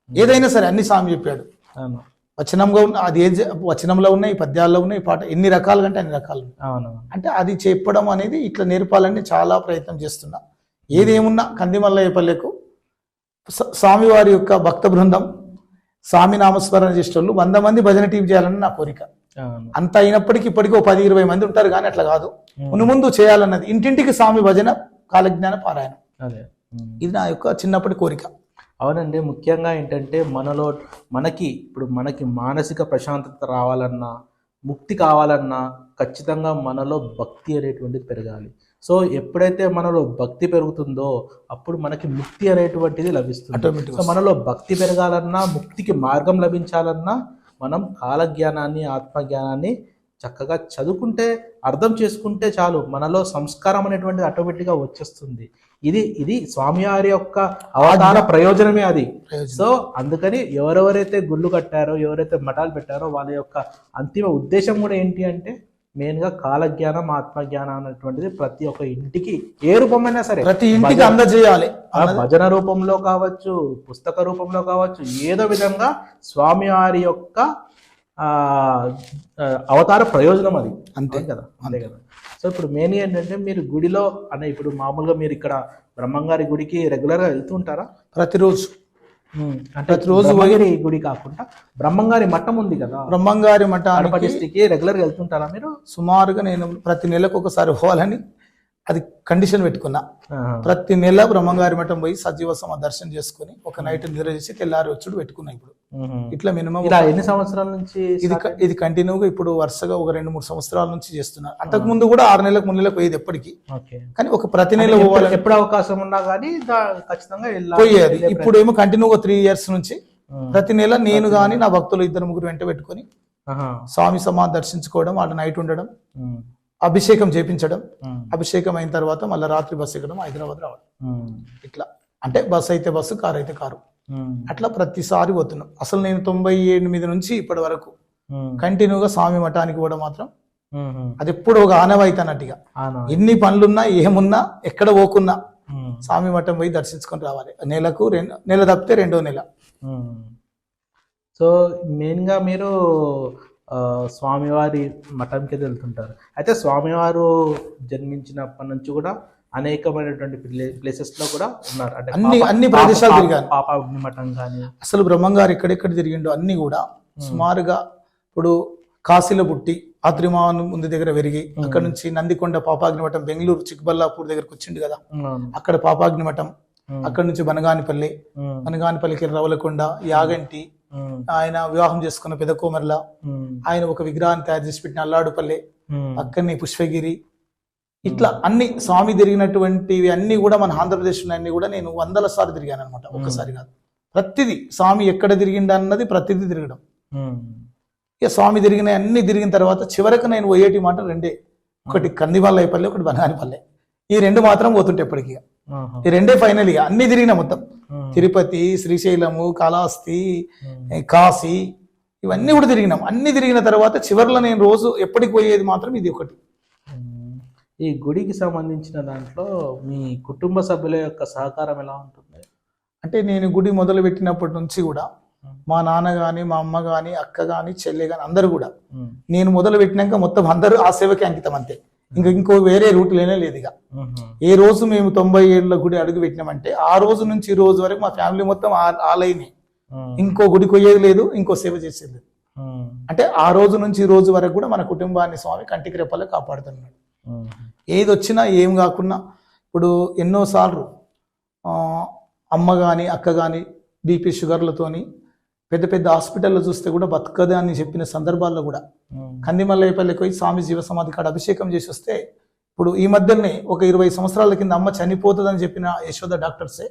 ఏదైనా సరే అన్ని స్వామి చెప్పాడు. వచనంగా ఉన్న అది వచనంలో ఉన్నాయి, పద్యాల్లో ఉన్నాయి, పాట ఎన్ని రకాలుగా అంటే అన్ని రకాలు. అంటే అది చెప్పడం అనేది ఇట్లా నేర్పాలని చాలా ప్రయత్నం చేస్తున్నా. ఏదేమున్నా కందిమల్లయ్య పల్లెకు స్వామివారి యొక్క భక్త బృందం, స్వామి నామస్మరణ చేసేటోళ్ళు 100 మంది భజన టీం చేయాలని నా కోరిక. అంత అయినప్పటికీ ఇప్పటికీ 10-20 మంది ఉంటారు కానీ అట్లా కాదు, ముందు చేయాలన్నది. ఇంటింటికి స్వామి భజన, కాలజ్ఞాన పారాయణం, ఇది నా యొక్క చిన్నప్పటి కోరిక. అవునండి. ముఖ్యంగా ఏంటంటే మనకి మానసిక ప్రశాంతత రావాలన్నా, ముక్తి కావాలన్నా ఖచ్చితంగా మనలో భక్తి అనేటువంటిది పెరగాలి. సో ఎప్పుడైతే మనలో భక్తి పెరుగుతుందో అప్పుడు మనకి ముక్తి అనేటువంటిది లభిస్తుంది. సో మనలో భక్తి పెరగాలన్నా, ముక్తికి మార్గం లభించాలన్నా మనం కాలజ్ఞానాన్ని, ఆత్మజ్ఞానాన్ని చక్కగా చదువుకుంటే, అర్థం చేసుకుంటే చాలు, మనలో సంస్కారం అనేటువంటిది ఆటోమేటిక్గా వచ్చేస్తుంది. ఇది స్వామివారి యొక్క అవతార ప్రయోజనమే అది. సో అందుకని ఎవరెవరైతే గుళ్ళు కట్టారో, ఎవరైతే మఠాలు పెట్టారో వాళ్ళ యొక్క అంతిమ ఉద్దేశం కూడా ఏంటి అంటే మెయిన్గా కాలజ్ఞానం, ఆత్మజ్ఞానం అనేటువంటిది ప్రతి ఒక్క ఇంటికి ఏ రూపమైనా సరే ప్రతి ఇంటికి అందజేయాలి. భజన రూపంలో కావచ్చు, పుస్తక రూపంలో కావచ్చు, ఏదో విధంగా స్వామివారి యొక్క అవతార ప్రయోజనం అది. అంతే కదా. సో ఇప్పుడు మెయిన్ ఏంటంటే మీరు గుడిలో ఇప్పుడు మామూలుగా మీరు ఇక్కడ బ్రహ్మంగారి గుడికి రెగ్యులర్గా వెళ్తూ ఉంటారా? ప్రతిరోజు గుడి కాకుండా బ్రహ్మంగారి మఠం ఉంది కదా, బ్రహ్మంగారి మఠానికి రెగ్యులర్గా వెళ్తుంటారా మీరు? సుమారుగా నేను ప్రతి నెలకు ఒకసారి పోవాలని అది కండిషన్ పెట్టుకున్నా. ప్రతి నెల బ్రహ్మంగారి మఠం పోయి సజీవ సమ దర్శనం చేసుకుని ఒక నైట్ నిద్ర చేసి తెల్లారి వచ్చుడు పెట్టుకున్నా. ఇప్పుడు ఇట్లా మినిమం ఎన్ని సంవత్సరాల నుంచి ఇది కంటిన్యూగా ఇప్పుడు వరుసగా ఒక 2-3 సంవత్సరాల నుంచి చేస్తున్నా. అంతకు ముందు కూడా 6 నెలలకు 3 నెలలకు పోయేది ఎప్పటికీ, కానీ ఒక ప్రతి నెల పోవాలి, ఎప్పుడు అవకాశం ఉన్నా కానీ ఖచ్చితంగా పోయేది. ఇప్పుడు ఏమో కంటిన్యూగా 3 years నుంచి ప్రతి నెల నేను గాని నా భక్తులు 2-3 వెంట పెట్టుకుని స్వామి సమాధి దర్శించుకోవడం, వాళ్ళ నైట్ ఉండడం, అభిషేకం చేపించడం, అభిషేకం అయిన తర్వాత మళ్ళీ రాత్రి బస్సు ఎక్కడం, హైదరాబాద్ రావడం. ఇట్లా అంటే బస్సు అయితే బస్సు, కారు అయితే కారు, అట్లా ప్రతిసారి పోతున్నాం. అసలు నేను 98 నుంచి ఇప్పటి వరకు కంటిన్యూగా స్వామి మఠానికి కూడా మాత్రం అది ఎప్పుడు ఒక ఆనవాయితీ అన్నట్టుగా. ఎన్ని పనులున్నా, ఏమున్నా, ఎక్కడ పోకున్నా స్వామి మఠం పోయి దర్శించుకొని రావాలి. నెల తప్పితే 2వ నెల. సో మెయిన్గా మీరు స్వామివారి మఠంకి వెళ్తుంటారు. అయితే స్వామివారు జన్మించినప్పటి నుంచి కూడా అనేకమైనటువంటి ప్లేసెస్ లో కూడా ఉన్నారు. అంటే అన్ని ప్రదేశాలు తిరిగాను. పాపాగ్ని మఠం కానీ అసలు బ్రహ్మంగారు ఎక్కడెక్కడ తిరిగిండో అన్ని కూడా సుమారుగా. ఇప్పుడు కాశీలో పుట్టి ఆత్రిమాన్ ముందు దగ్గర పెరిగి అక్కడ నుంచి నందికొండ పాపాగ్ని మఠం, బెంగళూరు చిక్బల్లాపూర్ దగ్గరకు వచ్చిండు కదా, అక్కడ పాపాగ్ని మఠం, అక్కడి నుంచి బనగానిపల్లి, బనగానిపల్లికి రవలకొండ, యాగంటి, ఆయన వివాహం చేసుకున్న పెదకోమర్ల, ఆయన ఒక విగ్రహాన్ని తయారు చేసి పెట్టిన అల్లాడుపల్లె, అక్కడిని పుష్పగిరి, ఇట్లా అన్ని స్వామి తిరిగినటువంటివి అన్ని కూడా మన ఆంధ్రప్రదేశ్ అన్ని కూడా నేను 100 సార్లు తిరిగాను అనమాట. ఒక్కసారి కాదు, ప్రతిదీ స్వామి ఎక్కడ తిరిగిండ అన్నది ప్రతిదీ తిరగడం. ఇక స్వామి తిరిగిన అన్ని తిరిగిన తర్వాత చివరికి నేను పోయేటి మాట రెండే, ఒకటి కందిమల్లయ్యపల్లి, ఒకటి బనగానిపల్లె. ఈ రెండు మాత్రం పోతుంటే ఎప్పటికీ, ఈ రెండే ఫైనల్. ఇక అన్ని తిరిగిన మొత్తం తిరుపతి, శ్రీశైలము, కాళహస్తి, కాశీ, ఇవన్నీ కూడా తిరిగినాం. అన్ని తిరిగిన తర్వాత చివరిలో నేను రోజు ఎప్పటికి పోయేది మాత్రం ఇది ఒకటి. ఈ గుడికి సంబంధించిన దాంట్లో మీ కుటుంబ సభ్యుల యొక్క సహకారం ఎలా ఉంటుంది? అంటే నేను గుడి మొదలు పెట్టినప్పటి నుంచి కూడా మా నాన్న గాని, మా అమ్మ గాని, అక్క గాని, చెల్లె గాని అందరు కూడా నేను మొదలు పెట్టినాక మొత్తం అందరూ ఆ సేవకి అంకితం అంతే. ఇంకో వేరే రూట్ లేనే లేదు. ఇక ఏ రోజు మేము 90 ఏళ్ళ గుడి అడుగు పెట్టినామంటే ఆ రోజు నుంచి ఈ రోజు వరకు మా ఫ్యామిలీ మొత్తం ఆ లైనే. ఇంకో గుడికి పోయేది లేదు, ఇంకో సేవ చేసేది లేదు. అంటే ఆ రోజు నుంచి ఈ రోజు వరకు కూడా మన కుటుంబాన్ని స్వామి కంటికి రెప్పలే కాపాడుతున్నాడు. ఏది వచ్చినా ఏం కాకున్నా ఇప్పుడు ఎన్నోసార్లు అమ్మ కానీ, అక్క కానీ బీపీ షుగర్లతోని పెద్ద పెద్ద హాస్పిటల్లో చూస్తే కూడా బతకదు అని చెప్పిన సందర్భాల్లో కూడా కందిమల్లయ్యపల్లికి పోయి స్వామి జీవ సమాధి కాడ అభిషేకం చేసి వస్తే, ఇప్పుడు ఈ మధ్యనే ఒక 20 సంవత్సరాల కింద అమ్మ చనిపోతుందని చెప్పిన యశోద డాక్టర్సే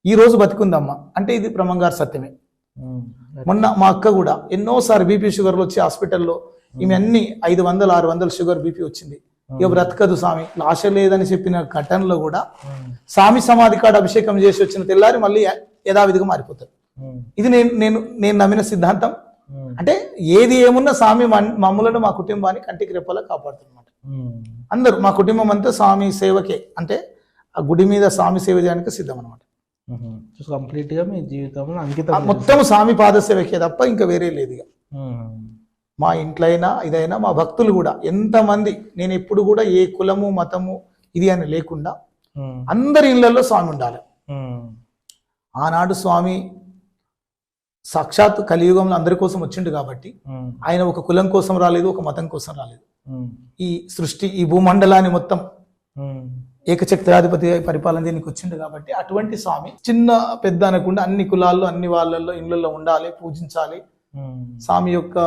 ఈ రోజు బతికుందమ్మ. అంటే ఇది బ్రహ్మంగారు సత్యమే. మొన్న మా అక్క కూడా ఎన్నోసార్లు బీపీ షుగర్లు వచ్చి హాస్పిటల్లో ఈమె అన్ని 500, 600 షుగర్ బీపీ వచ్చింది. ఇక బ్రతకదు స్వామి, ఆశ లేదని చెప్పిన ఘటనలో కూడా స్వామి సమాధి కాడ అభిషేకం చేసి వచ్చిన తెల్లారి మళ్ళీ యథావిధిగా మారిపోతారు. ఇది నేను నమ్మిన సిద్ధాంతం. అంటే ఏది ఏమున్నా స్వామి మమ్ములను, మా కుటుంబాన్ని కంటికి రెప్పలా కాపాడుతున్నమాట. అందరూ మా కుటుంబం అంతా స్వామి సేవకే, అంటే ఆ గుడి మీద స్వామి సేవ చేయడానికి సిద్ధం అనమాట. కంప్లీట్ గా మీ జీవితంలో అంకితం మొత్తం స్వామి పాద సేవకే తప్ప ఇంకా వేరే లేదు. ఇక మా ఇంట్లో అయినా ఇదైనా మా భక్తులు కూడా ఎంతమంది, నేను ఎప్పుడు కూడా ఏ కులము మతము ఇది అని లేకుండా అందరి ఇళ్లలో స్వామి ఉండాలి. ఆనాడు స్వామి సాక్షాత్ కలియుగంలో అందరి కోసం వచ్చిండు కాబట్టి ఆయన ఒక కులం కోసం రాలేదు, ఒక మతం కోసం రాలేదు. ఈ సృష్టి, ఈ భూమండలాన్ని మొత్తం ఏకచక్రాధిపతి పరిపాలన దీనికి వచ్చిండు కాబట్టి అటువంటి స్వామి చిన్న పెద్ద అనకుండా అన్ని కులాల్లో, అన్ని వాళ్ళల్లో ఇళ్లలో ఉండాలి, పూజించాలి, స్వామి యొక్క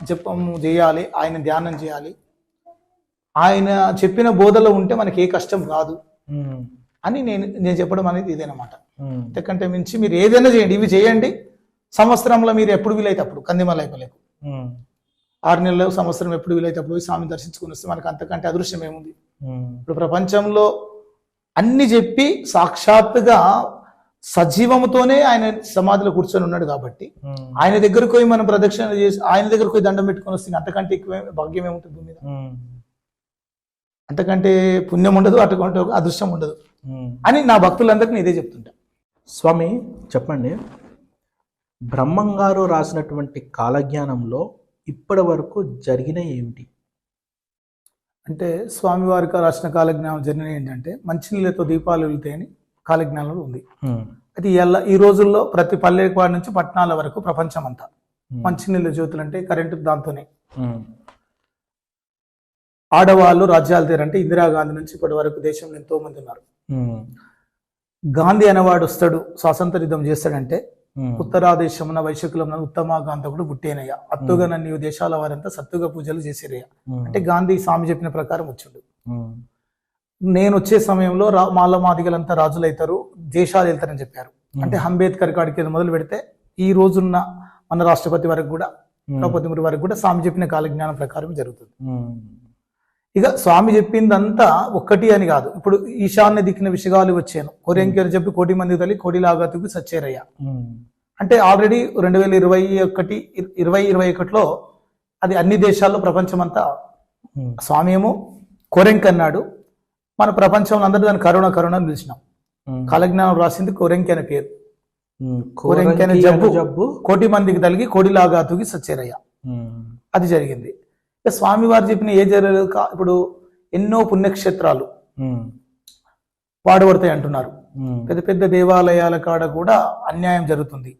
జపము చేయాలి, ఆయన ధ్యానం చేయాలి, ఆయన చెప్పిన బోధలో ఉంటే మనకి ఏ కష్టం రాదు అని నేను చెప్పడం అనేది ఇదేనమాట. ఎందుకంటే మించి మీరు ఏదైనా చేయండి, ఇవి చేయండి, సంవత్సరంలో మీరు ఎప్పుడు వీలైతే అప్పుడు కందిమల్లయ్యపల్లికి 6 నెలలు, సంవత్సరం ఎప్పుడు వీలైతే అప్పుడు స్వామి దర్శించుకుని వస్తే మనకు అంతకంటే అదృశ్యం ఏముంది. ఇప్పుడు ప్రపంచంలో అన్ని చెప్పి సాక్షాత్తుగా సజీవముతోనే ఆయన సమాధిలో కూర్చొని ఉన్నాడు కాబట్టి ఆయన దగ్గరకు పోయి మనం ప్రదక్షిణ చేసి ఆయన దగ్గరకు పోయి దండం పెట్టుకొని వస్తుంది. అంతకంటే ఎక్కువ భాగ్యం ఏముంటుంది భూమి మీద? అంతకంటే పుణ్యం ఉండదు, అటువంటి అదృష్టం ఉండదు అని నా భక్తులందరికీ ఇదే చెప్తుంటా. స్వామి చెప్పండి, బ్రహ్మంగారు రాసినటువంటి కాలజ్ఞానంలో ఇప్పటి వరకు జరిగిన ఏమిటి? అంటే స్వామివారికి రాసిన కాలజ్ఞానం జరిగిన ఏంటంటే మంచినీళ్ళతో దీపాలు వెళ్తాయని కాలజ్ఞానంలో ఉంది. అయితే ఈ రోజుల్లో ప్రతి పల్లెపాడు నుంచి పట్టణాల వరకు ప్రపంచం అంతా మంచినీళ్ళ జ్యోతులు అంటే కరెంటు దాంతోనే. ఆడవాళ్ళు రాజ్యాలు తీరంటే ఇందిరాగాంధీ నుంచి ఇప్పటి వరకు దేశంలో ఎంతో మంది ఉన్నారు. గాంధీ అనేవాడు వస్తాడు, స్వాతంత్ర యుద్ధం చేస్తాడంటే ఉత్తరాదేశమున వైశ్యకులమున ఉత్తమాగాంతకుడు గుట్టేనయ్య, అత్తుగా నన్ను దేశాల వారంతా సత్తుగా పూజలు చేసేరయ్య అంటే గాంధీ స్వామి చెప్పిన ప్రకారం వచ్చాడు. నేను వచ్చే సమయంలో మాల మాదిగలంతా రాజులు అవుతారు, దేశాలు వెళ్తారని చెప్పారు. అంటే అంబేద్కర్ కాడికి మొదలు పెడితే ఈ రోజున్న మన రాష్ట్రపతి వరకు కూడా, ద్రౌపది ముర్ము వరకు కూడా స్వామి చెప్పిన కాలజ్ఞానం ప్రకారం జరుగుతుంది. ఇక స్వామి చెప్పిందంతా ఒక్కటి అని కాదు. ఇప్పుడు ఈశాన్య దిక్కిన విషగాలు వచ్చాను, కొరెంకేరు చెప్పి 1 కోటి మంది తల్లి కోడిలాగతుకు సచ్చేరయ్య అంటే ఆల్రెడీ 2021లో అది అన్ని దేశాల్లో ప్రపంచం అంతా స్వామి ఏమో కొరెంక్ అన్నాడు. మన ప్రపంచంలో అందరూ దాన్ని కరోనా అని పిలిచినాం. కాలజ్ఞానం రాసింది కొరెంకి అనే పేరు. కొరెంకి అనే జబ్బు 1 కోటి మందికి తలిగి కోడిలాగాతుకి సచ్చేరయ్య అది జరిగింది. స్వామి వారు చెప్పిన ఏ జరగలేదు. ఇప్పుడు ఎన్నో పుణ్యక్షేత్రాలు పాడుపడతాయి అంటున్నారు. పెద్ద పెద్ద దేవాలయాల కాడ కూడా అన్యాయం జరుగుతుంది.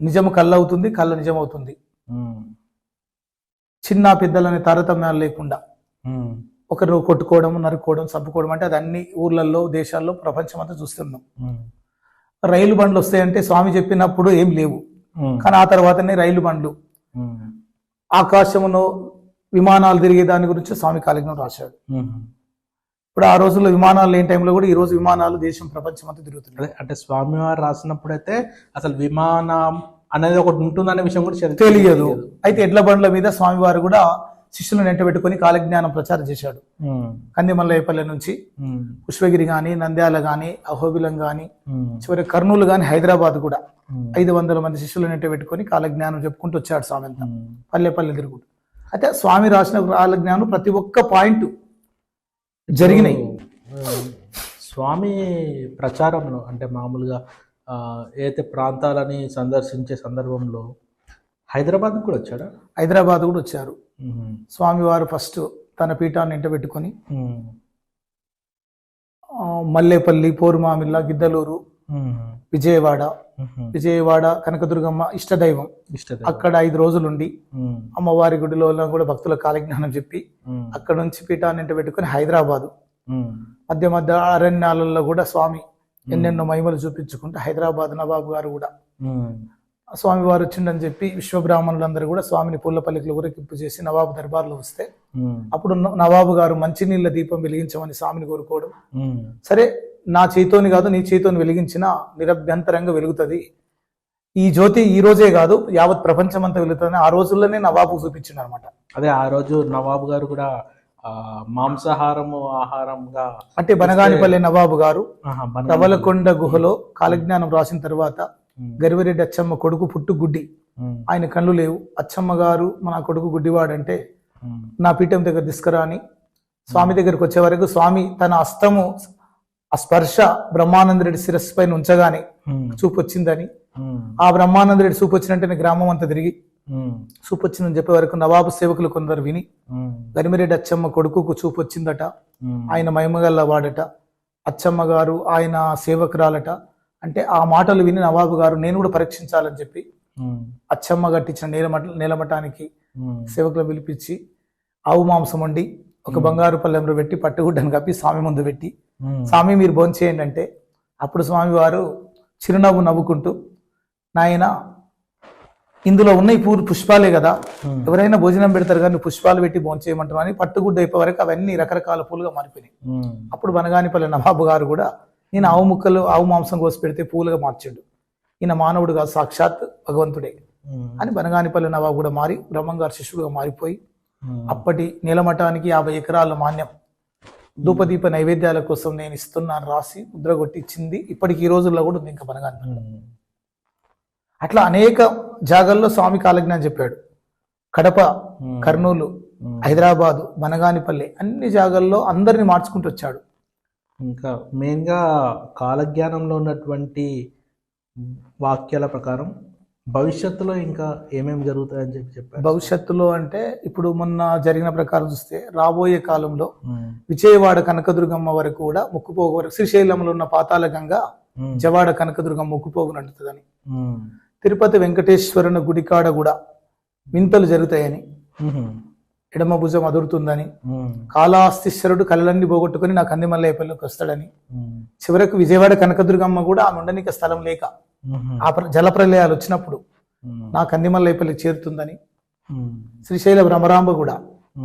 నిజము కళ్ళవుతుంది, కళ్ళ నిజం అవుతుంది. చిన్న పెద్దలనే తారతమ్యాలు లేకుండా ఒకరు కొట్టుకోవడం, నరుకోవడం, చంపుకోవడం అంటే అది అన్ని ఊర్లలో, దేశాల్లో, ప్రపంచం అంతా చూస్తున్నాం. రైలు బండ్లు వస్తాయంటే స్వామి చెప్పినప్పుడు ఏం లేవు, ఉమ్, కానీ ఆ తర్వాతనే రైలు బండ్లు, ఉమ్, ఆకాశంలో విమానాలు తిరిగే దాని గురించి స్వామి కాలజ్ఞానం రాశాడు. ఉమ్. ఇప్పుడు ఆ రోజుల్లో విమానాలు లేని టైంలో కూడా ఈ రోజు విమానాలు దేశం ప్రపంచం అంతా తిరుగుతున్నాయి. అదే అంటే స్వామివారు రాసినప్పుడైతే అసలు విమానం అనేది ఒకటి ఉంటుందనే విషయం కూడా తెలియదు. అయితే ఎడ్ల బండ్ల మీద స్వామివారు కూడా శిష్యులను వెంట పెట్టుకుని కాలజ్ఞానం ప్రచారం చేశాడు. ఉమ్, కందిమల్లయ్యపల్లి నుంచి ఉమ్, పుష్పగిరి గాని, నంద్యాల గాని, అహోబిలం గాని, ఉమ్, చివరి కర్నూలు గాని, హైదరాబాద్ కూడా ఉమ్, 500 మంది శిష్యులను వెంట పెట్టుకుని కాలజ్ఞానం చెప్పుకుంటూ వచ్చాడు స్వామి అంతా, ఉమ్. పల్లె పల్లె తిరుగుడు. అయితే స్వామి రాసిన కాలజ్ఞానం ప్రతి ఒక్క పాయింట్ జరిగినాయి. స్వామి ప్రచారంలో అంటే మామూలుగా ఏదైతే ప్రాంతాలని సందర్శించే సందర్భంలో హైదరాబాద్ కూడా వచ్చాడా? హైదరాబాద్ కూడా వచ్చారు. ఉమ్, స్వామివారు ఫస్ట్ తన పీఠాన్ని వెంట పెట్టుకుని ఉమ్, మల్లేపల్లి, పోరుమామిల్ల, గిద్దలూరు, ఉమ్, విజయవాడ, ఉమ్. విజయవాడ కనకదుర్గమ్మ ఇష్టదైవం, ఇష్టదే. అక్కడ 5 రోజులుండి ఉమ్, అమ్మవారి గుడిలో కూడా భక్తుల కాలజ్ఞానం చెప్పి ఉమ్, అక్కడ నుంచి పీఠాన్ని వెంట పెట్టుకుని హైదరాబాదు, ఉమ్, మధ్య మధ్య అరణ్యాలలో కూడా స్వామి ఎన్నెన్నో మహిమలు చూపించుకుంటూ హైదరాబాద్ నవాబు గారు కూడా ఉమ్, స్వామివారు వచ్చిండని చెప్పి విశ్వబ్రాహ్మణులందరూ కూడా స్వామిని పూల పల్లికలు ఊరేగింపు చేసి నవాబు దర్బార్లో వస్తే ఉమ్, అప్పుడు నవాబు గారు మంచినీళ్ళ దీపం వెలిగించమని స్వామిని కోరుకోవడం. ఉమ్, సరే, నా చేతోని కాదు నీ చేతోని వెలిగించినా నిరభ్యంతరంగా వెలుగుతుంది, ఈ జ్యోతి ఈ రోజే కాదు యావత్ ప్రపంచం అంతా వెలుగుతుందని ఆ రోజుల్లోనే నవాబు చూపించిండు అనమాట. అదే ఆ రోజు నవాబు గారు కూడా మాంసాహారము ఆహారంగా అంటే బనగానిపల్లి నవాబు గారు ఆహా, రవలకొండ గుహలో కాలజ్ఞానం రాసిన తర్వాత ఉమ్, గరివిరెడ్డి అచ్చమ్మ కొడుకు పుట్టు గుడ్డి, ఉమ్, ఆయన కళ్ళు లేవు, అచ్చమ్మ గారు మన కొడుకు గుడ్డివాడంటే ఉమ్, నా పీఠం దగ్గర తీసుకురా అని స్వామి దగ్గరికి వచ్చే వరకు స్వామి తన హస్తము ఆ స్పర్శ బ్రహ్మానంద రెడ్డి శిరస్సు పైన ఉంచగానే ఉమ్, చూపు వచ్చిందని, ఉమ్, ఆ బ్రహ్మానంద రెడ్డి చూపు వచ్చినట్టే గ్రామం అంతా తిరిగి ఉమ్, చూపు వచ్చిందని చెప్పే వరకు నవాబు సేవకులు కొందరు విని ఉమ్, గరిమిరెడ్డి అచ్చమ్మ కొడుకుకు చూపు వచ్చిందట, ఉమ్, ఆయన మహిమగల్ల వాడట, అచ్చమ్మ గారు ఆయన సేవకురాలట. అంటే ఆ మాటలు విని నవాబు గారు నేను కూడా పరీక్షించాలని చెప్పి ఉమ్, అచ్చమ్మ కట్టించిన నేలమఠానికి ఉమ్, సేవకులను పిలిపించి ఆవు మాంసం వండి ఒక బంగారు పల్లెంలో పెట్టి పట్టుగుడ్డను కప్పి స్వామి ముందు పెట్టి, ఉమ్, స్వామి మీరు భోంచేయండి అంటే అప్పుడు స్వామి వారు చిరునవ్వు నవ్వుకుంటూ, నాయన ఇందులో ఉన్న ఈ పుష్పాలే కదా, ఉమ్, ఎవరైనా భోజనం పెడతారు కానీ పుష్పాలు పెట్టి భోంచేయమంటారు అని పట్టుగుడ్డ అయిపోయే వరకు అవన్నీ రకరకాల పూలుగా మారిపోయినాయి. ఉమ్, అప్పుడు బనగానిపల్లి నవాబు గారు కూడా నేను ఆవు మాంసం కోసి పెడితే పూలుగా మార్చాడు, ఈయన మానవుడు కాదు సాక్షాత్ భగవంతుడే ఉమ్, అని బనగానిపల్లి నవాబు కూడా మారి బ్రహ్మంగారు శిష్యుడుగా మారిపోయి ఉమ్, అప్పటి నీలమఠానికి 50 ఎకరాల మాన్యం ధూపదీప నైవేద్యాల కోసం నేను ఇస్తున్నాను రాసి ముద్ర కొట్టి ఇచ్చింది ఇప్పటికి ఈ రోజుల్లో కూడా ఉంది ఇంకా బనగానిపల్లి. ఉమ్, అట్లా అనేక జాగాల్లో స్వామి కాలజ్ఞానం చెప్పాడు. కడప, కర్నూలు, హైదరాబాదు, బనగానిపల్లి అన్ని జాగాల్లో అందరిని మార్చుకుంటూ వచ్చాడు. ఇంకా మెయిన్గా కాలజ్ఞానంలో ఉన్నటువంటి వాక్యాల ప్రకారం భవిష్యత్తులో ఇంకా ఏమేమి జరుగుతాయని చెప్పారు. భవిష్యత్తులో అంటే ఇప్పుడు మొన్న జరిగిన ప్రకారం చూస్తే రాబోయే కాలంలో ఉమ్, విజయవాడ కనకదుర్గమ్మ వరకు కూడా ముక్కుపోగు వరకు, శ్రీశైలంలో ఉన్న పాతాళ గంగ ఉమ్, జవాడ కనకదుర్గమ్మ ముక్కుపోగు నడుతుందని, ఉమ్, తిరుపతి వెంకటేశ్వరుని గుడికాడ కూడా వింతలు జరుగుతాయని, ఉమ్, ఎడమ భుజం అదురుతుందని, ఉమ్, కాళహస్తీశ్వరుడు కళ్ళన్నీ పోగొట్టుకుని నా కందిమల్లయ్యపల్లికి వస్తాడని, ఉమ్, చివరకు విజయవాడ కనకదుర్గమ్మ కూడా ఆమె ఉండనికి స్థలం లేక ఉమ్, ఆ జలప్రలయాలు వచ్చినప్పుడు ఉమ్, నా కందిమల్లయ్యపల్లికి చేరుతుందని, ఉమ్, శ్రీశైల భ్రమరాంబ కూడా,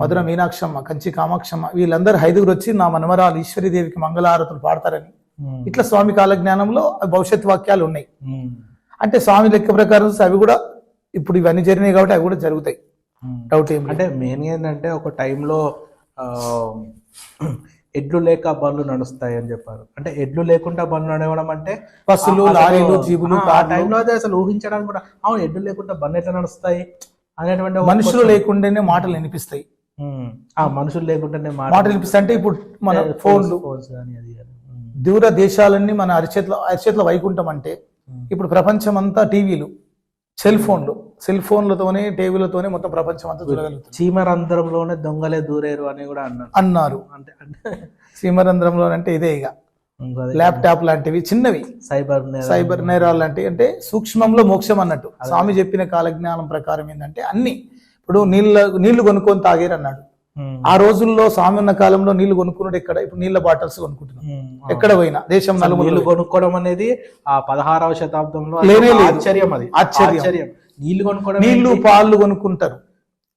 మధుర మీనాక్షమ్మ, కంచి కామాక్షమ్మ వీళ్ళందరూ 5గురు వచ్చి నా మనమరాలు ఈశ్వరీదేవికి మంగళారతులు పాడతారని, ఉమ్, ఇట్లా స్వామి కాలజ్ఞానంలో భవిష్యత్ వాక్యాలు ఉన్నాయి. ఉమ్, అంటే స్వామి లెక్క ప్రకారం అవి కూడా ఇప్పుడు ఇవన్నీ జరిగినాయి కాబట్టి అవి కూడా జరుగుతాయి, ఉమ్. డౌట్ ఏం లేదు. అంటే మెయిన్ ఏంటంటే ఒక టైంలో ఎడ్లు లేక బండ్లు నడుస్తాయి అని చెప్పారు. అంటే ఎడ్లు లేకుండా బండ్లు నడవడం అంటే బస్సులు, అసలు లారీలు, జీబులు, ఆ కార్లు, టైంలో అయితే అసలు ఊహించడానికి కూడా అవును ఎడ్లు లేకుండా బండ్లు ఎట్లా నడుస్తాయి అనేటువంటి ఒక మనుషులు question. లేకుండానే మాటలు వినిపిస్తాయి. ఉమ్, ఆ మనుషులు లేకుండానే మాటలు వినిపిస్తాయి అంటే ఇప్పుడు మన ఫోన్లు, ఫోన్స్ కానీ అది కానీ. ఉమ్, దూర దేశాలన్నీ మన అరిచేట్ల వైకుంఠం అంటే ఇప్పుడు ప్రపంచం అంతా టీవీలు, సెల్ ఫోన్లతోనే టీవీలతోనే మొత్తం ప్రపంచం అంతా చూడగలుగుతుంది చీమరంధ్రంలోనే దొంగలే దూరేరు అని కూడా అన్నారు. అంటే సీమరంధ్రంలో అంటే ఇదే ఇక ల్యాప్టాప్ లాంటివి చిన్నవి, సైబర్ నేరాలు లాంటివి, అంటే సూక్ష్మంలో మోక్షం అన్నట్టు. స్వామి చెప్పిన కాలజ్ఞానం ప్రకారం ఏంటంటే అన్ని ఇప్పుడు నీళ్లు కొనుక్కొని తాగేరు అన్నాడు, ఆ రోజుల్లో స్వామి ఉన్న కాలంలో నీళ్లు కొనుక్కున్నాడు ఎక్కడ, ఇప్పుడు నీళ్ళ బాటిల్స్ కొనుక్కుంటున్నాం ఎక్కడ పోయినా దేశం నలుమూలలు. నీళ్లు కొనుక్కోవడం అనేది ఆ 16వ శతాబ్దంలో లేనే లేదు. ఆశ్చర్యం, అది ఆశ్చర్యం. నీళ్లు కొనుక్కోవడం, నీళ్లు పాలు కొనుక్కుంటారు,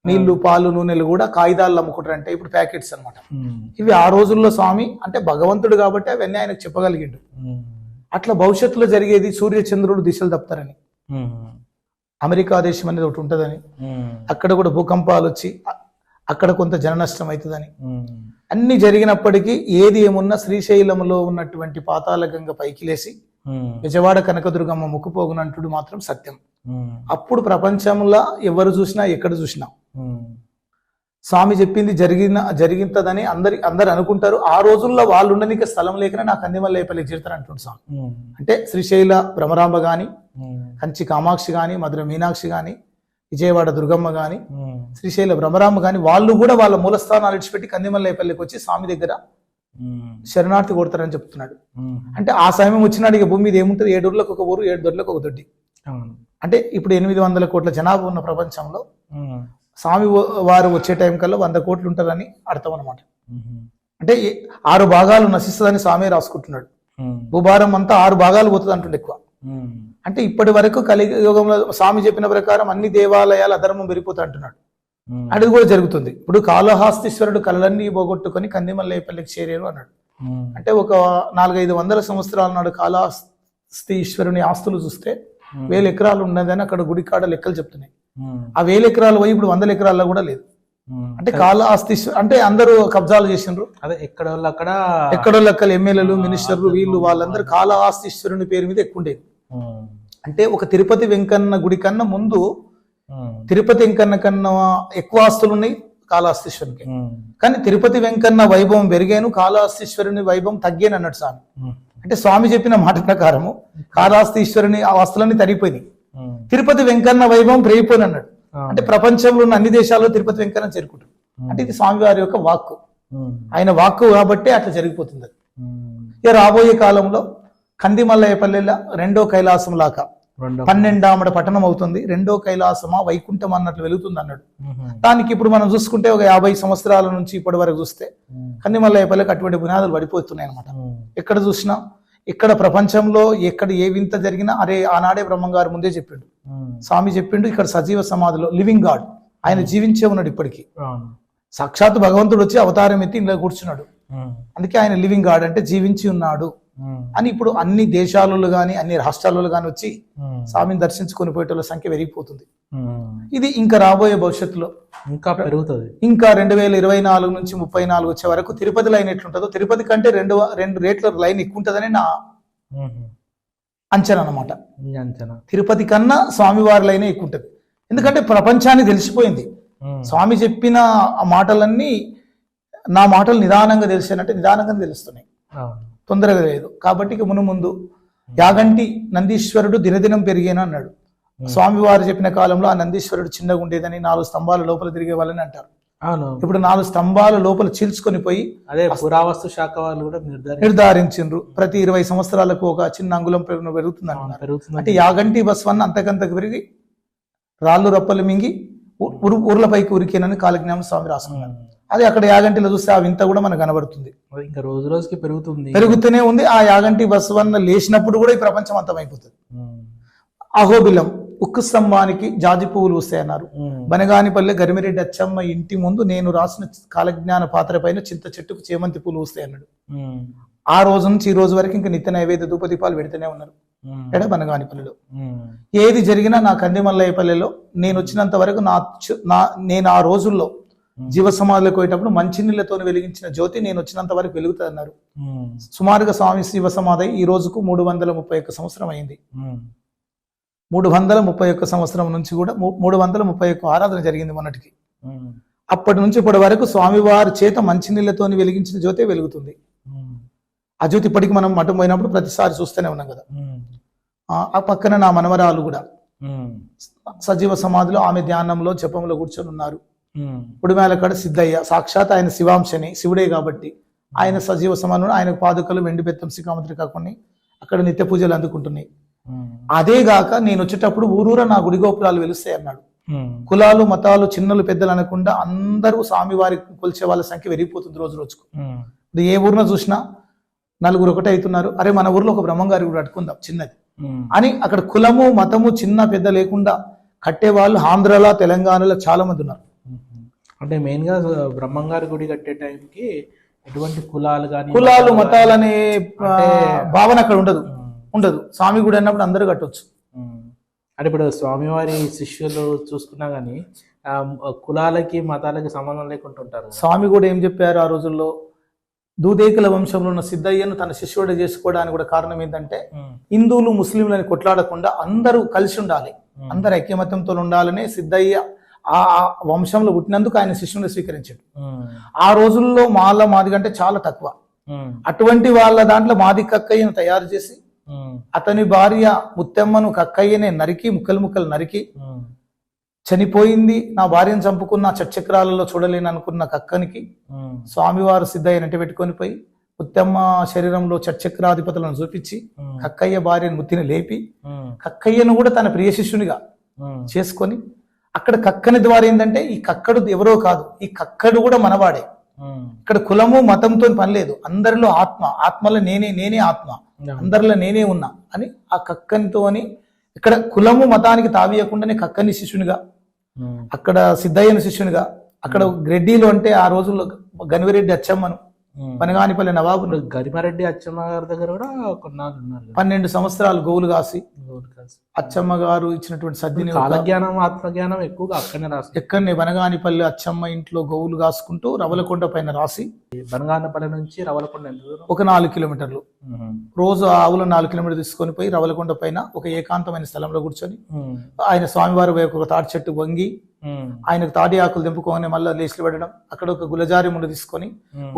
నీళ్లు పాలు నూనెలు కూడా కాగితాలు అమ్ముకుంటారు, అంటే ఇప్పుడు ప్యాకెట్స్ అన్నమాట. ఇవి ఆ రోజుల్లో స్వామి అంటే భగవంతుడు కాబట్టి అవన్నీ ఆయనకు చెప్పగలిగిండు. అట్లా భవిష్యత్తులో జరిగేది సూర్య చంద్రుడు దిశలు తప్పుతారని, అమెరికా దేశం అనేది ఒకటి ఉంటుందని, అక్కడ కూడా భూకంపాలు వచ్చి అక్కడ కొంత జన నష్టం అవుతుందని, అన్ని జరిగినప్పటికీ ఏది ఏమున్నా శ్రీశైలంలో ఉన్నటువంటి పాతాళ గంగ పైకి లేసి విజయవాడ కనకదుర్గమ్మ ముక్కుపోగునంటుడు మాత్రం సత్యం. అప్పుడు ప్రపంచంలో ఎవరు చూసినా ఎక్కడ చూసినా స్వామి చెప్పింది జరిగిందని అందరు అనుకుంటారు. ఆ రోజుల్లో వాళ్ళు ఉండడానికి స్థలం లేకనే నాకు కందిమల్లేపల్లి చేరుతారు అంటుండు స్వామి. అంటే శ్రీశైల భ్రమరాంబ గాని, కంచి కామాక్షి గాని, మధుర మీనాక్షి గాని, విజయవాడ దుర్గమ్మ గాని, శ్రీశైల భ్రమరాంబ గాని వాళ్ళు కూడా వాళ్ళ మూలస్థానాలు విడిచిపెట్టి కందిమల్లేపల్లికి వచ్చి స్వామి దగ్గర శరణార్థి కొడతారని చెప్తున్నాడు. అంటే ఆ సమయం వచ్చినాడు ఇక భూమి మీద ఏముంటుంది, 7 ఊర్లకు ఒక ఊరు, 7 దొడ్లకు ఒక దొడ్డి. అంటే ఇప్పుడు 800 కోట్ల జనాభా ఉన్న ప్రపంచంలో స్వామి వారు వచ్చే టైం కల్లా 100 కోట్లు ఉంటారని అర్థం అనమాట. అంటే 6 భాగాలు నశిస్తుందని స్వామి రాసుకుంటున్నాడు. భూభారం అంతా 6 భాగాలు పోతుంది అంటుండే ఎక్కువ. అంటే ఇప్పటి వరకు కలియుగంలో స్వామి చెప్పిన ప్రకారం అన్ని దేవాలయాలు అధర్మం పెరిగిపోతా అంటున్నాడు. అది కూడా జరుగుతుంది. ఇప్పుడు కాళహస్తీశ్వరుడు కళలన్నీ పోగొట్టుకొని కందిమల్లేపల్లికి చేరారు అన్నాడు. అంటే ఒక 400-500 సంవత్సరాల నాడు కాళహస్తీశ్వరుని ఆస్తులు చూస్తే 1000 ఎకరాలు ఉన్నదని అక్కడ గుడికాడ లెక్కలు చెప్తున్నాయి. ఆ 1000 ఎకరాలు పోయి ఇప్పుడు 100 ఎకరాల్లో కూడా లేదు. అంటే కాళహస్తీశ్వరు అంటే అందరూ కబ్జాలు చేసిండ్రు. అదే ఎక్కడో లెక్కలు ఎమ్మెల్యేలు, మినిస్టర్లు వీళ్ళు వాళ్ళందరూ కాళహస్తీశ్వరుని పేరు మీద ఎక్కువ ఉండేది. అంటే ఒక తిరుపతి వెంకన్న గుడి కన్నా ముందు తిరుపతి వెంకన్న కన్నా ఎక్కువ ఆస్తులు ఉన్నాయి కాళహస్తీశ్వరునికి. కానీ తిరుపతి వెంకన్న వైభవం పెరిగాను, కాళహస్తీశ్వరుని వైభవం తగ్గాను అన్నాడు స్వామి. అంటే స్వామి చెప్పిన మాట ప్రకారము కాళహస్తీశ్వరుని ఆ వస్తువులన్నీ తరిగిపోయినాయి, తిరుపతి వెంకన్న వైభవం పెరిగిపోయిన అన్నాడు. అంటే ప్రపంచంలో ఉన్న అన్ని దేశాల్లో తిరుపతి వెంకన్న చేరుకుంటారు. అంటే ఇది స్వామి వారి యొక్క వాక్కు, ఆయన వాక్కు కాబట్టి అట్లా జరిగిపోతుంది. ఇక రాబోయే కాలంలో కందిమల్లేపల్లిలో 2వ కైలాసం లాగా 12వ పట్టణం అవుతుంది. 2వ కైలాసమా వైకుంఠం అన్నట్లు వెలుగుతుంది అన్నాడు. దానికి ఇప్పుడు మనం చూసుకుంటే ఒక 50 సంవత్సరాల నుంచి ఇప్పటి వరకు చూస్తే కందిమల్లేపల్లికి అటువంటి పునాదులు పడిపోతున్నాయి అనమాట. ఎక్కడ చూసినా ఇక్కడ ప్రపంచంలో ఎక్కడ ఏ వింత జరిగినా అరే ఆనాడే బ్రహ్మంగారు ముందే చెప్పిండు, స్వామి చెప్పిండు. ఇక్కడ సజీవ సమాధిలో లివింగ్ గాడ్ ఆయన జీవించే ఉన్నాడు. ఇప్పటికీ సాక్షాత్ భగవంతుడు వచ్చి అవతారం ఎత్తి ఇంట్లో కూర్చున్నాడు. అందుకే ఆయన లివింగ్ గాడ్ అంటే జీవించి ఉన్నాడు అని ఇప్పుడు అన్ని దేశాలలో గాని అన్ని రాష్ట్రాలలో గాని వచ్చి స్వామిని దర్శించుకొని పోయేటోళ్ళ సంఖ్య పెరిగిపోతుంది. ఇది ఇంకా రాబోయే భవిష్యత్తులో ఇంకా పెరుగుతుంది. ఇంకా 2024 నుంచి 34 వచ్చే వరకు తిరుపతి లైన్ ఎట్లుంటుందో, తిరుపతి కంటే 2 రేట్ల లైన్ ఎక్కువ ఉంటుందని నా అంచనా అనమాట. తిరుపతి కన్నా స్వామివారి లైన్ ఎక్కువ ఉంటుంది. ఎందుకంటే ప్రపంచాన్ని తెలిసిపోయింది. స్వామి చెప్పిన ఆ మాటలన్నీ నా మాటలు నిదానంగా తెలిసానంటే నిదానంగా తెలుస్తున్నాయి, తొందరగా లేదు. కాబట్టి ఇక ముందు యాగంటి నందీశ్వరుడు దినదినం పెరిగేనా అన్నాడు. స్వామివారు చెప్పిన కాలంలో ఆ నందీశ్వరుడు చిన్నగా ఉండేదని 4 స్తంభాల లోపల తిరిగే వాళ్ళని అంటారు. ఇప్పుడు 4 స్తంభాల లోపల చీల్చుకొని పోయి అదే పురావస్తు శాఖ వాళ్ళు కూడా నిర్ధారించిండ్రు. ప్రతి 20 సంవత్సరాలకు ఒక చిన్న అంగుళం పెరుగుతుంది అంటున్నారు. అంటే యాగంటి బస్వన్న అంతకంతకు పెరిగి రాళ్ళు రప్పలు మింగి ఊర్లపైకి ఉరికేనని కాలజ్ఞానం స్వామి రాసుకున్నారు. అది అక్కడ యాగంటిలో చూస్తే ఆ వింత కూడా మనకు కనబడుతుంది. ఇంకా రోజు రోజుకి పెరుగుతూనే ఉంది. ఆ యాగంటి బస్వన్న లేచినప్పుడు కూడా ఈ ప్రపంచం అంతమైపోతుంది. అహోబిలం ఉక్కు స్తంభానికి జాజి పువ్వులు వస్తాయన్నారు. బనగానిపల్లె గరిమిరెడ్డి అచ్చమ్మ ఇంటి ముందు నేను రాసిన కాలజ్ఞాన పాత్ర పైన చింత చెట్టుకు చేమంతి పూలు వస్తాయన్నాడు. ఆ రోజు నుంచి ఈ రోజు వరకు ఇంకా నిత్య నైవేద్య ధూపదీపాలు పెడుతూనే ఉన్నారు ఎడ బనగానిపల్లెలో. ఏది జరిగినా నా కందిమల్లేపల్లెలో నేను వచ్చినంత వరకు నేను ఆ రోజుల్లో జీవ సమాధిలోకి పోయేటప్పుడు మంచినీళ్లతో వెలిగించిన జ్యోతి నేను వచ్చినంత వరకు వెలుగుతుంది అన్నారు. సుమారుగా స్వామి శివ సమాధి ఈ రోజుకు 331 సంవత్సరం అయింది. 331 సంవత్సరం నుంచి కూడా 331 ఆరాధన జరిగింది మొన్నటికి. అప్పటి నుంచి ఇప్పటి వరకు స్వామివారి చేత మంచినీళ్లతో వెలిగించిన జ్యోతే వెలుగుతుంది. ఆ జ్యోతి ఇప్పటికి మనం మఠం పోయినప్పుడు ప్రతిసారి చూస్తూనే ఉన్నాం కదా. ఆ పక్కన నా మనవరాలు కూడా సజీవ సమాధిలో ఆమె ధ్యానంలో జపంలో కూర్చొని ఉన్నారు. ఉడిమేలకాడ సిద్ధయ్య సాక్షాత్ ఆయన శివాంశని, శివుడే కాబట్టి ఆయన సజీవ సమాధులు, ఆయన పాదుకలు వెండి బెత్తం శిఖామంత్రి కాకుండా అక్కడ నిత్య పూజలు అందుకుంటున్నాయి. అదే గాక నేను వచ్చేటప్పుడు ఊరూర నా గుడి గోపురాలు వెలుస్తాయి అన్నాడు. కులాలు మతాలు చిన్నలు పెద్దలు అనకుండా అందరూ స్వామివారి కొలిచే వాళ్ళ సంఖ్య పెరిగిపోతుంది రోజు రోజుకు. ఇప్పుడు ఏ ఊరిలో చూసినా నలుగురు ఒకటే అవుతున్నారు. అరే మన ఊర్లో ఒక బ్రహ్మంగారి కూడా కట్టుకుందాం చిన్నది అని అక్కడ కులము మతము చిన్న పెద్ద లేకుండా కట్టే వాళ్ళు ఆంధ్రలో తెలంగాణలో చాలా మంది ఉన్నారు. అంటే మెయిన్ గా బ్రహ్మంగారి గుడి కట్టే టైంకి ఎటువంటి కులాలు మతాలనే భావన అక్కడ ఉండదు. స్వామి గుడి అన్నప్పుడు అందరూ కట్టొచ్చు. అంటే ఇప్పుడు స్వామివారి శిష్యులు చూసుకున్నా గానీ కులాలకి మతాలకి సంబంధం లేకుండా ఉంటారు. స్వామి కూడా ఏం చెప్పారు ఆ రోజుల్లో, దూదేకుల వంశంలో ఉన్న సిద్ధయ్యను తన శిష్యుడు చేసుకోవడానికి కూడా కారణం ఏంటంటే హిందువులు ముస్లింలని కొట్లాడకుండా అందరూ కలిసి ఉండాలి, అందరు ఐక్యమత్యంతో ఉండాలని సిద్ధయ్య ఆ వంశంలో పుట్టినందుకు ఆయన శిష్యుని స్వీకరించాడు. ఆ రోజుల్లో మాది కంటే చాలా తక్కువ. అటువంటి వాళ్ళ దాంట్లో మాది కక్కయ్యను తయారు చేసి అతని భార్య ముత్తెమ్మను కక్కయ్యనే నరికి ముక్కలు నరికి చనిపోయింది. నా భార్యను చంపుకున్న చచ్చక్రాలలో చూడలేను అనుకున్న కక్కనికి స్వామివారు సిద్ధయ్య నెట్టి పెట్టుకొని పోయి ముత్తెమ్మ శరీరంలో చచ్చక్రాధిపతులను చూపించి కక్కయ్య భార్యను ముత్తిని లేపి కక్కయ్యను కూడా తన ప్రియ శిష్యునిగా చేసుకొని అక్కడ కక్కని ద్వారా ఏంటంటే ఈ కక్కడు ఎవరో కాదు, ఈ కక్కడు కూడా మనవాడే. ఇక్కడ కులము మతంతో పని లేదు, అందరిలో ఆత్మలో నేనే ఆత్మ, అందరిలో నేనే ఉన్నా అని ఆ కక్కనితో అని ఇక్కడ కులము మతానికి తావీయకుండానే కక్కని శిష్యునిగా, అక్కడ సిద్ధయ్యని శిష్యునిగా, అక్కడ రెడ్డిలు అంటే ఆ రోజుల్లో గనివిరెడ్డి అచ్చమ్మను పనగానిపల్లి నవాబు గరిమారెడ్డి అచ్చమ్మ గారి దగ్గర కూడా కొన్నాళ్ళు ఉన్నారు. 12 సంవత్సరాలు గోవులు కాసి అచ్చమ్మ గారు ఇచ్చినటువంటి సద్దిని కాలజ్ఞానం ఆత్మజ్ఞానం ఎక్కువగా అక్కడనే రాసి ఎక్కడనే బనగానిపల్లి అచ్చమ్మ ఇంట్లో గోవులు కాసుకుంటూ రవలకొండ పైన రాసి, బనగానపల్లి నుంచి రవలకొండ ఒక 4 కిలోమీటర్లు, రోజు ఆవులు 4 కిలోమీటర్లు తీసుకొని పోయి రవలకొండ పైన ఒక ఏకాంతమైన స్థలంలో కూర్చొని ఆయన స్వామివారి వైపు ఒక తాటి చెట్టు వంగి ఆయనకు తాటి ఆకులు తెంపుకొని మళ్ళీ లేచి పెట్టడం, అక్కడ ఒక గులజారి ముందు తీసుకొని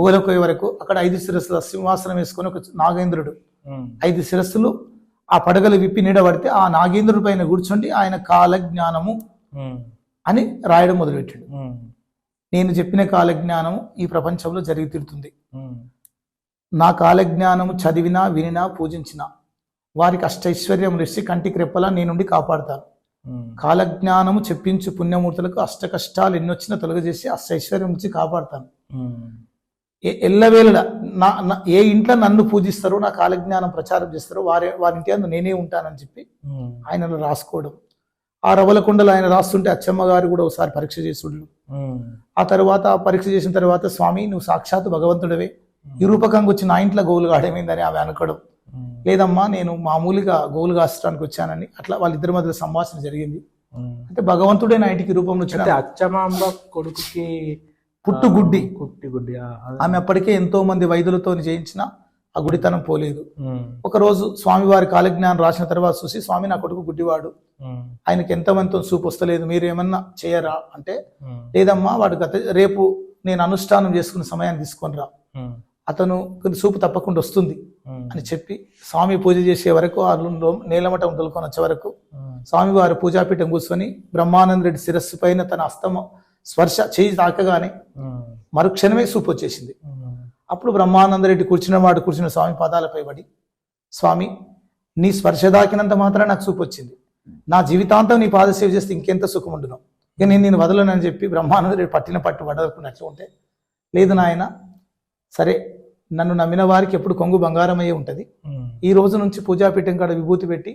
ఊగలకొయ్య వరకు అక్కడ 5 శిరస్సుల సింహాసనం వేసుకొని ఒక నాగేంద్రుడు 5 శిరస్సులు ఆ పడగలు విప్పి నీడబడితే ఆ నాగేంద్రుడి పైన కూర్చోండి ఆయన కాలజ్ఞానము అని రాయడం మొదలుపెట్టాడు. నేను చెప్పిన కాలజ్ఞానము ఈ ప్రపంచంలో జరిగి తీరుతుంది. నా కాలజ్ఞానము చదివినా వినినా పూజించినా వారికి అష్టైశ్వర్యం ఇచ్చి కంటికి రెప్పలా నేనుండి కాపాడుతాను. కాలజ్ఞానము చెప్పించు పుణ్యమూర్తులకు అష్ట కష్టాలు ఎన్నొచ్చినా తొలగజేసి అష్టైశ్వర్యం నుంచి కాపాడుతాను. ఎల్లవేళ ఏ ఇంట్లో నన్ను పూజిస్తారో నా కాలజ్ఞానం ప్రచారం చేస్తారో వారింటి అందు నేనే ఉంటానని చెప్పి ఆయనను రాసుకోవడం. ఆ రవలకొండలో ఆయన రాస్తుంటే అచ్చమ్మ గారు కూడా ఒకసారి పరీక్ష చేసుడు. ఆ తర్వాత పరీక్ష చేసిన తర్వాత స్వామి నువ్వు సాక్షాత్ భగవంతుడవే, ఈ రూపకంగా వచ్చి నా ఇంట్లో గోవులు గాడేమైందని ఆమె అనుకోవడం. లేదమ్మా నేను మామూలుగా గోవులు కాసడానికి వచ్చానని అట్లా వాళ్ళిద్దరి మధ్య సంభాషణ జరిగింది. అంటే భగవంతుడే నా ఇంటికి రూపంలో వచ్చిన అచ్చమాంబ కొడుకుకి పుట్టుగుడ్డి ఆమె అప్పటికే ఎంతో మంది వైద్యులతో చేయించిన ఆ గుడితనం పోలేదు. ఒకరోజు స్వామివారి కాలజ్ఞానం రాసిన తర్వాత చూసి స్వామి నా కొడుకు గుడ్డివాడు, ఆయనకి ఎంతమందితో చూపు వస్తలేదు, మీరు ఏమన్నా చేయరా అంటే లేదమ్మా వాడు రేపు నేను అనుష్ఠానం చేసుకున్న సమయాన్ని తీసుకొని రా, అతను చూపు తప్పకుండా వస్తుంది అని చెప్పి స్వామి పూజ చేసే వరకు ఆ నేలమటం తొలుకొని వచ్చే వరకు స్వామివారి పూజాపీఠం కూర్చొని బ్రహ్మానంద రెడ్డి శిరస్సు పైన తన హస్తము స్పర్శ చేయి తాకగానే మరుక్షణమే చూపు వచ్చేసింది. అప్పుడు బ్రహ్మానంద రెడ్డి కూర్చున్న స్వామి పాదాలపై పడి, స్వామి నీ స్పర్శ దాకినంత మాత్రం నాకు చూపు వచ్చింది, నా జీవితాంతం నీ పాదసేవ చేస్తే ఇంకెంత సుఖం ఉండును, ఇక నేను వదలనని చెప్పి బ్రహ్మానంద రెడ్డి పట్టు వదలకున్నట్లు ఉంటే, లేదు నాయన సరే నన్ను నమ్మిన వారికి ఎప్పుడు కొంగు బంగారం అయ్యే ఉంటది, ఈ రోజు నుంచి పూజాపీఠం కాడ విభూతి పెట్టి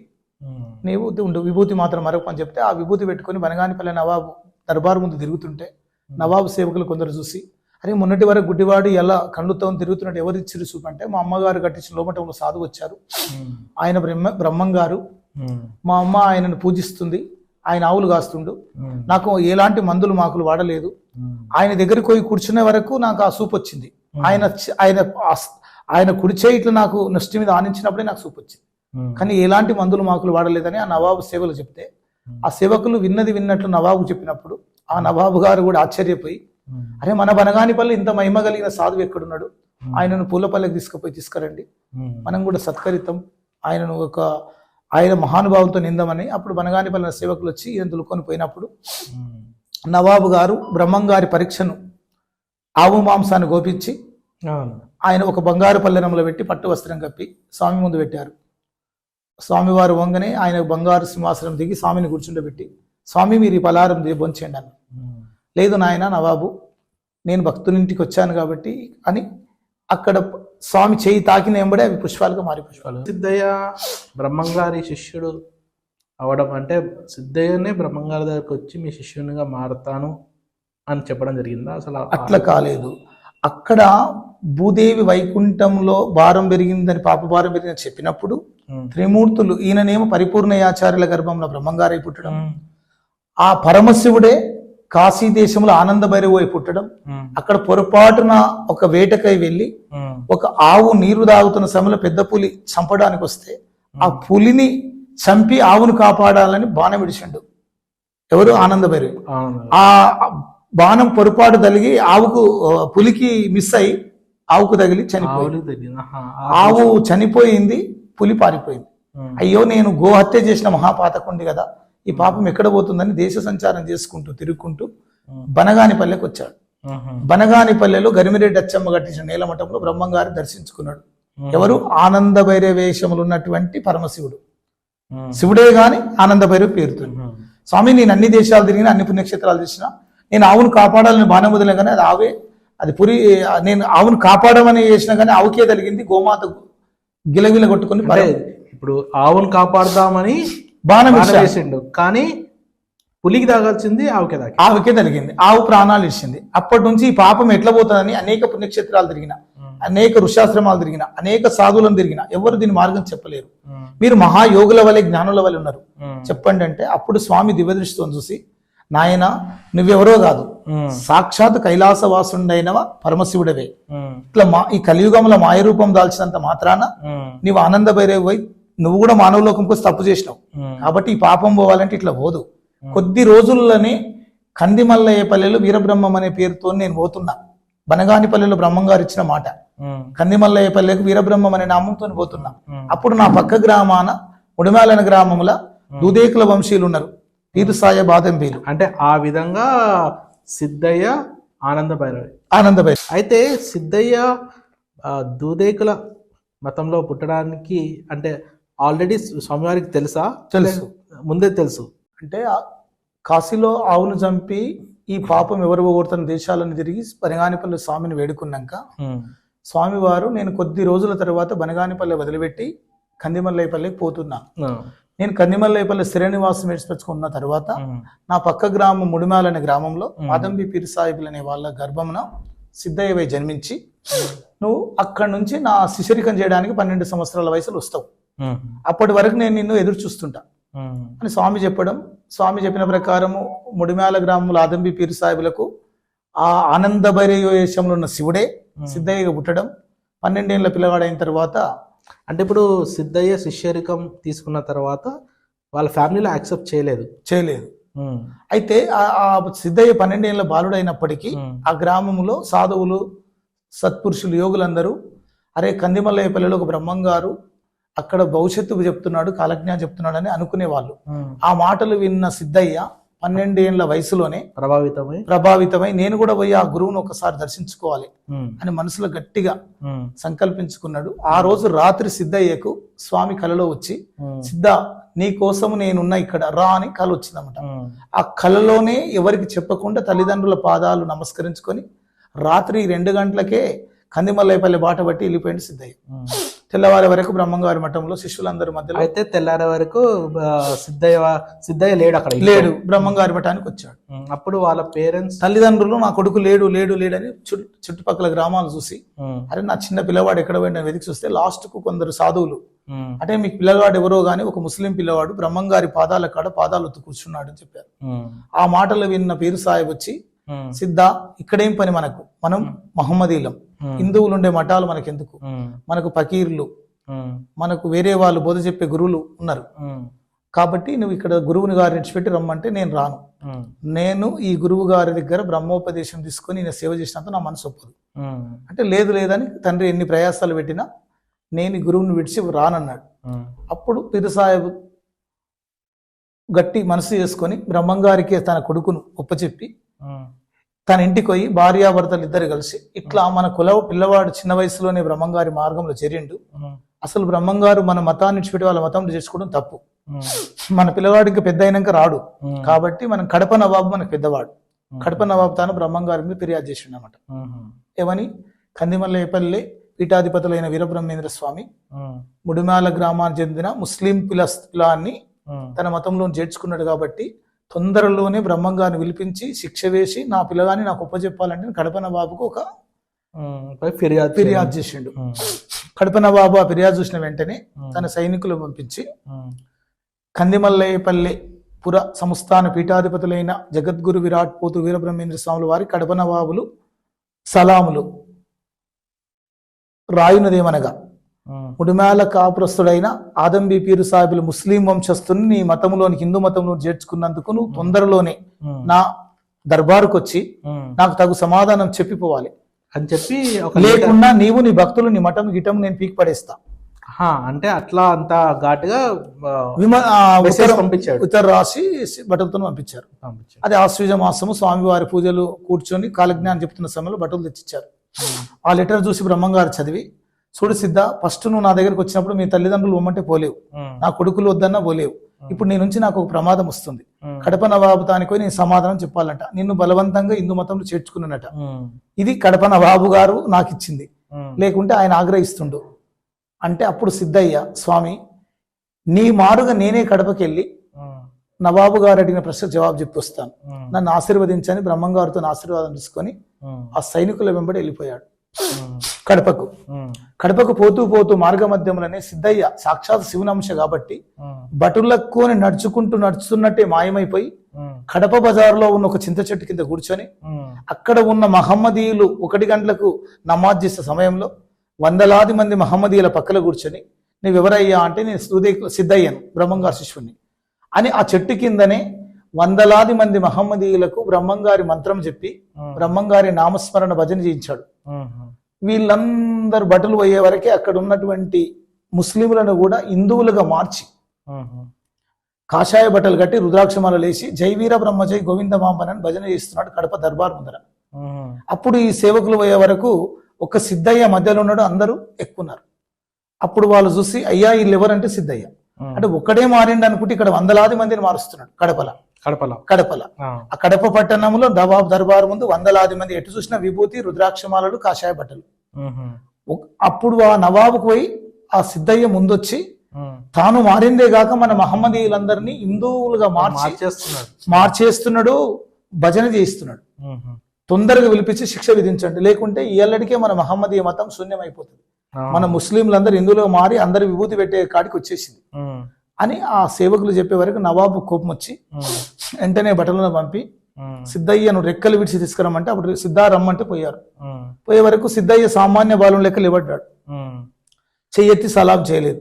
నీవు ఉండు, విభూతి మాత్రం మరొక అని చెప్తే ఆ విభూతి పెట్టుకుని బనగానిపల్లి నవాబు దర్బారు ముందు తిరుగుతుంటే నవాబు సేవకులు కొందరు చూసి, అరే మొన్నటి వరకు గుడ్డివాడు ఎలా కళ్ళుతో తిరుగుతున్నట్టు ఎవరు ఇచ్చిరు చూపు అంటే, మా అమ్మగారు కట్టించిన లోమటంలో సాధువు వచ్చారు, ఆయన బ్రహ్మం గారు, మా అమ్మ ఆయనను పూజిస్తుంది, ఆయన ఆవులు కాస్తుండు, నాకు ఎలాంటి మందులు మాకులు వాడలేదు, ఆయన దగ్గరికి పోయి కూర్చునే వరకు నాకు ఆ సూపు వచ్చింది, ఆయన కుడి చేయిట్లు నాకు నష్టి మీద ఆనించినప్పుడే నాకు సూపు వచ్చింది, కానీ ఎలాంటి మందులు మాకులు వాడలేదని ఆ నవాబు సేవలు చెప్తే, ఆ సేవకులు విన్నట్లు నవాబు చెప్పినప్పుడు ఆ నవాబు గారు కూడా ఆశ్చర్యపోయి, అరే మన బనగానిపల్లి ఇంత మహిమ కలిగిన సాధువు ఎక్కడున్నాడు, ఆయనను పూలపల్లికి తీసుకురండి, మనం కూడా సత్కరితం, ఆయన మహానుభావంతో నిందమని. అప్పుడు బనగానిపల్లి సేవకులు వచ్చి ఈయన దులుకొని పోయినప్పుడు నవాబు గారు బ్రహ్మంగారి పరీక్షను ఆవు మాంసాన్ని గోపించి ఆయన ఒక బంగారు పల్లెనంలో పెట్టి పట్టు వస్త్రం కప్పి స్వామి ముందు పెట్టారు. స్వామివారు వంగనే ఆయన బంగారు సింహాసనం దిగి స్వామిని కూర్చుండబెట్టి, స్వామి మీరు ఈ పలారం భోంచేయండి అన్న. లేదు నాయన నవాబు, నేను భక్తునింటికి వచ్చాను కాబట్టి అని అక్కడ స్వామి చేయి తాకిన వెంబడే అవి పుష్పాలుగా మారి పుష్పాలు. సిద్ధయ్య బ్రహ్మంగారి శిష్యుడు అవడం అంటే సిద్ధయ్యనే బ్రహ్మంగారి దగ్గరికి వచ్చి మీ శిష్యునిగా మారుతాను అని చెప్పడం జరిగిందా అసలు? అట్లా కాలేదు. అక్కడ భూదేవి వైకుంఠంలో భారం పెరిగిందని, పాప భారం పెరిగిందని చెప్పినప్పుడు త్రిమూర్తులు, ఈయననేమో పరిపూర్ణ ఆచార్యుల గర్భంలో బ్రహ్మంగారై పుట్టడం, ఆ పరమశివుడే కాశీ దేశంలో ఆనంద భైరవై పుట్టడం, అక్కడ పొరపాటున ఒక వేటకై వెళ్ళి ఒక ఆవు నీరు తాగుతున్న సమయంలో పెద్ద పులి చంపడానికి వస్తే ఆ పులిని చంపి ఆవును కాపాడాలని బాణం విడిచిండు. ఎవరు? ఆనంద భైరవి. ఆ బాణం పొరపాటు తగిలి ఆవుకు, పులికి మిస్ అయి ఆవుకు తగిలి చనిపోయింది. ఆవు చనిపోయింది, పులి పారిపోయింది. అయ్యో నేను గోహత్య చేసిన మహాపాతకుండి కదా, ఈ పాపం ఎక్కడ పోతుందని దేశ సంచారం చేసుకుంటూ తిరుగుకుంటూ బనగానిపల్లెకి వచ్చాడు. బనగానిపల్లెలో గరిమిరెడ్డి అచ్చమ్మ కట్టించిన నేలమఠంలో బ్రహ్మంగారి దర్శించుకున్నాడు. ఎవరు? ఆనంద భైరవ వేషములు ఉన్నటువంటి పరమశివుడు. శివుడే గాని ఆనంద భైరవ పేరుతో. స్వామి నేను అన్ని దేశాలు తిరిగినా, అన్ని పుణ్యక్షేత్రాలు చేసినా, నేను ఆవును కాపాడాలని బాణం వదిలే కానీ అది ఆవే, అది పురి, నేను ఆవును కాపాడమని చేసినా కానీ ఆవుకే తగిలింది. గోమాత గిలగిల కొట్టుకుని ఇప్పుడు ఆవును కాపాడదామని బాణం వేసిండు, కానీ పులికి తాగాల్సింది ఆవుకే తగిలింది. ఆవు ప్రాణాలు ఇచ్చింది. అప్పటి నుంచి ఈ పాపం ఎట్లా పోతుందని అనేక పుణ్యక్షేత్రాలు తిరిగిన, అనేక ఋషాశ్రమాలు తిరిగిన, అనేక సాధువులను తిరిగిన, ఎవరు దీని మార్గం చెప్పలేరు. మీరు మహాయోగుల వలె జ్ఞానుల వలె ఉన్నారు, చెప్పండి అంటే అప్పుడు స్వామి దివ్యదృష్టితో చూసి, నాయన నువ్వెవరో కాదు, సాక్షాత్ కైలాసవాసుండైనవ పరమశివుడవే. ఇట్లా ఈ కలియుగంలో మాయ రూపం దాల్చినంత మాత్రాన నీవు ఆనంద భైరవి, నువ్వు కూడా మానవలోకంకి వచ్చి తప్పు చేసినావు కాబట్టి ఈ పాపం పోవాలంటే ఇట్లా పోదు. కొద్ది రోజుల్లోనే కందిమల్లయ్యపల్లెలో వీరబ్రహ్మం అనే పేరుతో నేను పోతున్నా. బనగానిపల్లెలో బ్రహ్మంగారు ఇచ్చిన మాట, కందిమల్లయ్యపల్లెకు వీరబ్రహ్మం అనే నామంతో పోతున్నా. అప్పుడు నా పక్క గ్రామాన ఉడిమాలన గ్రామముల దూదేకుల వంశీయులు ఉన్నారు, పీరుసాయ బాదంపీలు. అంటే ఆ విధంగా సిద్ధయ్య ఆనంద భైరవి. అయితే సిద్ధయ్య దూదేకుల మతంలో పుట్టడానికి అంటే ఆల్రెడీ స్వామివారికి తెలుసా? తెలుసు, ముందే తెలుసు. అంటే కాశీలో ఆవును చంపి ఈ పాపం ఎవరు పోగొడుతున్న దేశాలను తిరిగి బనగానిపల్లి స్వామిని వేడుకున్నాక స్వామివారు, నేను కొద్ది రోజుల తర్వాత బనగానిపల్లి వదిలిపెట్టి కందిమల్లయ్యపల్లికి పోతున్నా. నేను కందిమల్లయ్యపల్లి స్థిర నివాసం ఏర్పరచుకున్న తర్వాత నా పక్క గ్రామం ముడిమాల అనే గ్రామంలో మాదంబి పీర్ సాహిబులు అనే వాళ్ళ గర్భమున సిద్ధయ్యవై జన్మించి నువ్వు అక్కడి నుంచి నా శిశరికం చేయడానికి 12 సంవత్సరాల వయసులో వస్తావు, అప్పటి వరకు నేను నిన్ను ఎదురు చూస్తుంటా అని స్వామి చెప్పడం. స్వామి చెప్పిన ప్రకారము ముడిమాల గ్రామంలో ఆదంబి పీర్ సాహిబులకు ఆ ఆనంద భైరవేశంలో ఉన్న శివుడే సిద్ధయ్యగా పుట్టడం. 12 ఏళ్ల పిల్లవాడైన తర్వాత, అంటే ఇప్పుడు సిద్ధయ్య శిష్యరికం తీసుకున్న తర్వాత వాళ్ళ ఫ్యామిలీలో యాక్సెప్ట్ చేయలేదు. అయితే ఆ సిద్ధయ్య 12 ఏళ్ల బాలుడు అయినప్పటికీ ఆ గ్రామంలో సాధువులు, సత్పురుషులు, యోగులందరూ అరే కందిమల్లయ్యపల్లిలో ఒక బ్రహ్మంగారు అక్కడ భవిష్యత్తు చెప్తున్నాడు, కాలజ్ఞ చెప్తున్నాడు అని అనుకునేవాళ్ళు. ఆ మాటలు విన్న సిద్ధయ్య 12 ఏళ్ల వయసులోనే ప్రభావితమై నేను కూడా పోయి ఆ గురువును ఒకసారి దర్శించుకోవాలి అని మనసులో గట్టిగా సంకల్పించుకున్నాడు. ఆ రోజు రాత్రి సిద్ధయ్యకు స్వామి కలలో వచ్చి, సిద్ధ నీ కోసము నేనున్నా ఇక్కడ రా అని కల వచ్చిందన్నమాట. ఆ కలలోనే ఎవరికి చెప్పకుండా తల్లిదండ్రుల పాదాలు నమస్కరించుకొని రాత్రి 2 గంటలకే కందిమల్లయ్యపల్లి బాట బట్టి వెళ్ళిపోయింది సిద్ధయ్య. తెల్లవారి వరకు బ్రహ్మంగారి మఠంలో శిష్యులందరి మధ్యలో. అయితే తెల్లారే వరకు సిద్ధయ్య లేడు, బ్రహ్మంగారి మఠానికి వచ్చాడు. అప్పుడు వాళ్ళ పేరెంట్స్, తల్లిదండ్రులు నా కొడుకు లేడు అని చుట్టుపక్కల గ్రామాలు చూసి, అరే నా చిన్న పిల్లవాడు ఎక్కడ పోయిన వెతికి చూస్తే లాస్ట్ కు కొందరు సాధువులు, అంటే మీకు పిల్లవాడు ఎవరో గాని ఒక ముస్లిం పిల్లవాడు బ్రహ్మంగారి పాదాల కాడ పాదాలు ఒత్తు కూర్చున్నాడు అని చెప్పారు. ఆ మాటలు విన్న పీరు సాహిబ్ వచ్చి, సిద్ధ ఇక్కడేం పని మనకు, మనం మహమ్మదీలం, హిందువులు ఉండే మఠాలు మనకెందుకు, మనకు ఫకీర్లు, మనకు వేరే వాళ్ళు బోధ చెప్పే గురువులు ఉన్నారు, కాబట్టి నువ్వు ఇక్కడ గురువుని గారిని విడిచిపెట్టి రమ్మంటే నేను రాను. నేను ఈ గురువు గారి దగ్గర బ్రహ్మోపదేశం తీసుకొని నేను సేవ చేసినంత నా మనసు ఒప్పదు అంటే, లేదని తండ్రి ఎన్ని ప్రయాసాలు పెట్టినా నేను ఈ గురువుని విడిచి రానన్నాడు. అప్పుడు పీర్ సాహెబ్ గట్టి మనసు చేసుకొని బ్రహ్మంగారికి తన కొడుకును ఒప్పచెప్పి తన ఇంటికి పోయి భార్యాభర్తలు ఇద్దరు కలిసి, ఇట్లా మన పిల్లవాడు చిన్న వయసులోనే బ్రహ్మంగారి మార్గంలో చేరిండు, అసలు బ్రహ్మంగారు మన మతాన్ని విడిచిపెట్టి వాళ్ళ మతం చేసుకోవడం తప్పు. మన పిల్లవాడు ఇంకా పెద్ద అయినాక రాడు కాబట్టి మనం కడప నవాబు మనకు పెద్దవాడు. కడప నవాబు తాను బ్రహ్మంగారి మీద ఫిర్యాదు చేసిండు అన్నమాట. ఏమని? కందిమల్లేపల్లి పీఠాధిపతులైన వీరబ్రహ్మేంద్ర స్వామి ముడిమాల గ్రామానికి చెందిన ముస్లిం పిలాన్ని తన మతంలో చేర్చుకున్నాడు కాబట్టి తొందరలోనే బ్రహ్మంగారిని పిలిపించి శిక్ష వేసి నా పిల్లగాని నాకు ఒప్పచెప్పాలంటే కడప నవాబుకు ఒక ఫిర్యాదు చేసిండు. కడప నవాబు ఆ ఫిర్యాదు చూసిన వెంటనే తన సైనికులు పంపించి కందిమల్లేపల్లి పుర సంస్థాన పీఠాధిపతులైన జగద్గురు విరాట్ పోతు వీరబ్రహ్మేంద్ర స్వాముల వారి కడప నవాబులు సలాములు రాయునదేమనగా ముడిమాల కాపురస్తుడైన ఆదంబి పీరు సాహిబులు ముస్లిం వంశస్థుని నీ మతంలోని హిందూ మతంలో చేర్చుకున్నందుకు నువ్వు తొందరలోనే నా దర్బారుకు వచ్చి నాకు తగు సమాధానం చెప్పిపోవాలి అని చెప్పి, లేకుండా నీవు నీ భక్తులు నీ మఠం గిటం నేను పీకి పడేస్తా అంటే అట్లా అంత ఘాటుగా పంపించాడు. ఉత్తర రాసి బట్టలతో పంపించారు. అది ఆశ్వీజ మాసము స్వామివారి పూజలు కూర్చొని కాలజ్ఞానం చెప్తున్న సమయంలో బట్టలు తెచ్చిచ్చారు. ఆ లెటర్ చూసి బ్రహ్మంగారు చదివి, చూడు సిద్ధ, ఫస్ట్ నువ్వు నా దగ్గరకు వచ్చినప్పుడు మీ తల్లిదండ్రులు ఇవ్వమంటే పోలేవు, నా కొడుకులు వద్దన్నా పోలేవు. ఇప్పుడు నీ నుంచి నాకు ఒక ప్రమాదం వస్తుంది. కడప నవాబు తానికి నేను సమాధానం చెప్పాలంట. నిన్ను బలవంతంగా హిందూ మతంలో చేర్చుకున్నట. ఇది కడప నవాబు గారు నాకు ఇచ్చింది, లేకుంటే ఆయన ఆగ్రహిస్తుండు అంటే అప్పుడు సిద్ధయ్య, స్వామి నీ మారుగా నేనే కడపకి వెళ్ళి నవాబు గారు అడిగిన ప్రశ్న జవాబు చెప్పి వస్తాను, నన్ను ఆశీర్వదించని బ్రహ్మంగారితో ఆశీర్వాదం తీసుకొని ఆ సైనికుల వెంబడి వెళ్ళిపోయాడు కడపకు. కడపకు పోతూ పోతూ మార్గ మధ్యంలోనే సిద్ధయ్య సాక్షాత్ శివనాంశ కాబట్టి బటులక్కుని నడుచున్నట్టే మాయమైపోయి కడప బజార్లో ఉన్న ఒక చింత చెట్టు కింద కూర్చొని అక్కడ ఉన్న మహమ్మదీయులు 1 గంటలకు నమాజ్ చేసే సమయంలో వందలాది మంది మహమ్మదీయుల పక్కన కూర్చొని నువ్వెవరయ్యా అంటే నేను సిద్ధయ్యను, బ్రహ్మంగారి శిష్యుణ్ణి అని ఆ చెట్టు కిందనే వందలాది మంది మహమ్మదీయులకు బ్రహ్మంగారి మంత్రం చెప్పి బ్రహ్మంగారి నామస్మరణ భజన చేయించాడు. వీళ్ళందరూ బట్టలు పోయే వరకే అక్కడ ఉన్నటువంటి ముస్లింలను కూడా హిందువులుగా మార్చి కాషాయ బట్టలు కట్టి రుద్రాక్షమాలు లేచి జై వీర బ్రహ్మజై గోవిందమాంబనని భజన చేస్తున్నాడు కడప దర్బార్ ముందర. అప్పుడు ఈ సేవకులు పోయే వరకు ఒక సిద్ధయ్య మధ్యలో ఉన్నాడు, అందరూ ఎక్కున్నారు. అప్పుడు వాళ్ళు చూసి అయ్యా వీళ్ళు ఎవరంటే సిద్ధయ్య అంటే ఒక్కడే మారిండు అనుకుంటే ఇక్కడ వందలాది మందిని మారుస్తున్నాడు కడపల. ఆ కడప పట్టణంలో నవాబ్ దర్బార్ ముందు వందలాది మంది ఎటు చూసిన విభూతి రుద్రాక్షమాలలు కాషాయ బట్టలు. అప్పుడు ఆ నవాబుకు పోయి ఆ సిద్ధయ్య ముందొచ్చి తాను మారిందే గాక మన మహమ్మదీయులందరినీ హిందువులుగా మార్చేస్తున్నాడు, భజన చేయిస్తున్నాడు. తొందరగా పిలిపించి శిక్ష విధించండి, లేకుంటే ఇళ్ళడికే మన మహమ్మదీయ మతం శూన్యమైపోతుంది, మన ముస్లింలందరూ హిందువులుగా మారి అందరు విభూతి పెట్టే కాడికి వచ్చేసింది అని ఆ సేవకులు చెప్పే వరకు నవాబు కోపం వచ్చి వెంటనే బట్టలను పంపి సిద్ధయ్యను రెక్కలు విడిచి తీసుకురమ్మంటే అప్పుడు సిద్ధారమ్మంటే పోయారు. పోయే వరకు సిద్ధయ్య సామాన్య బాలం లెక్క లేబడ్డాడు, చెయ్యెత్తి సలాం చేయలేదు.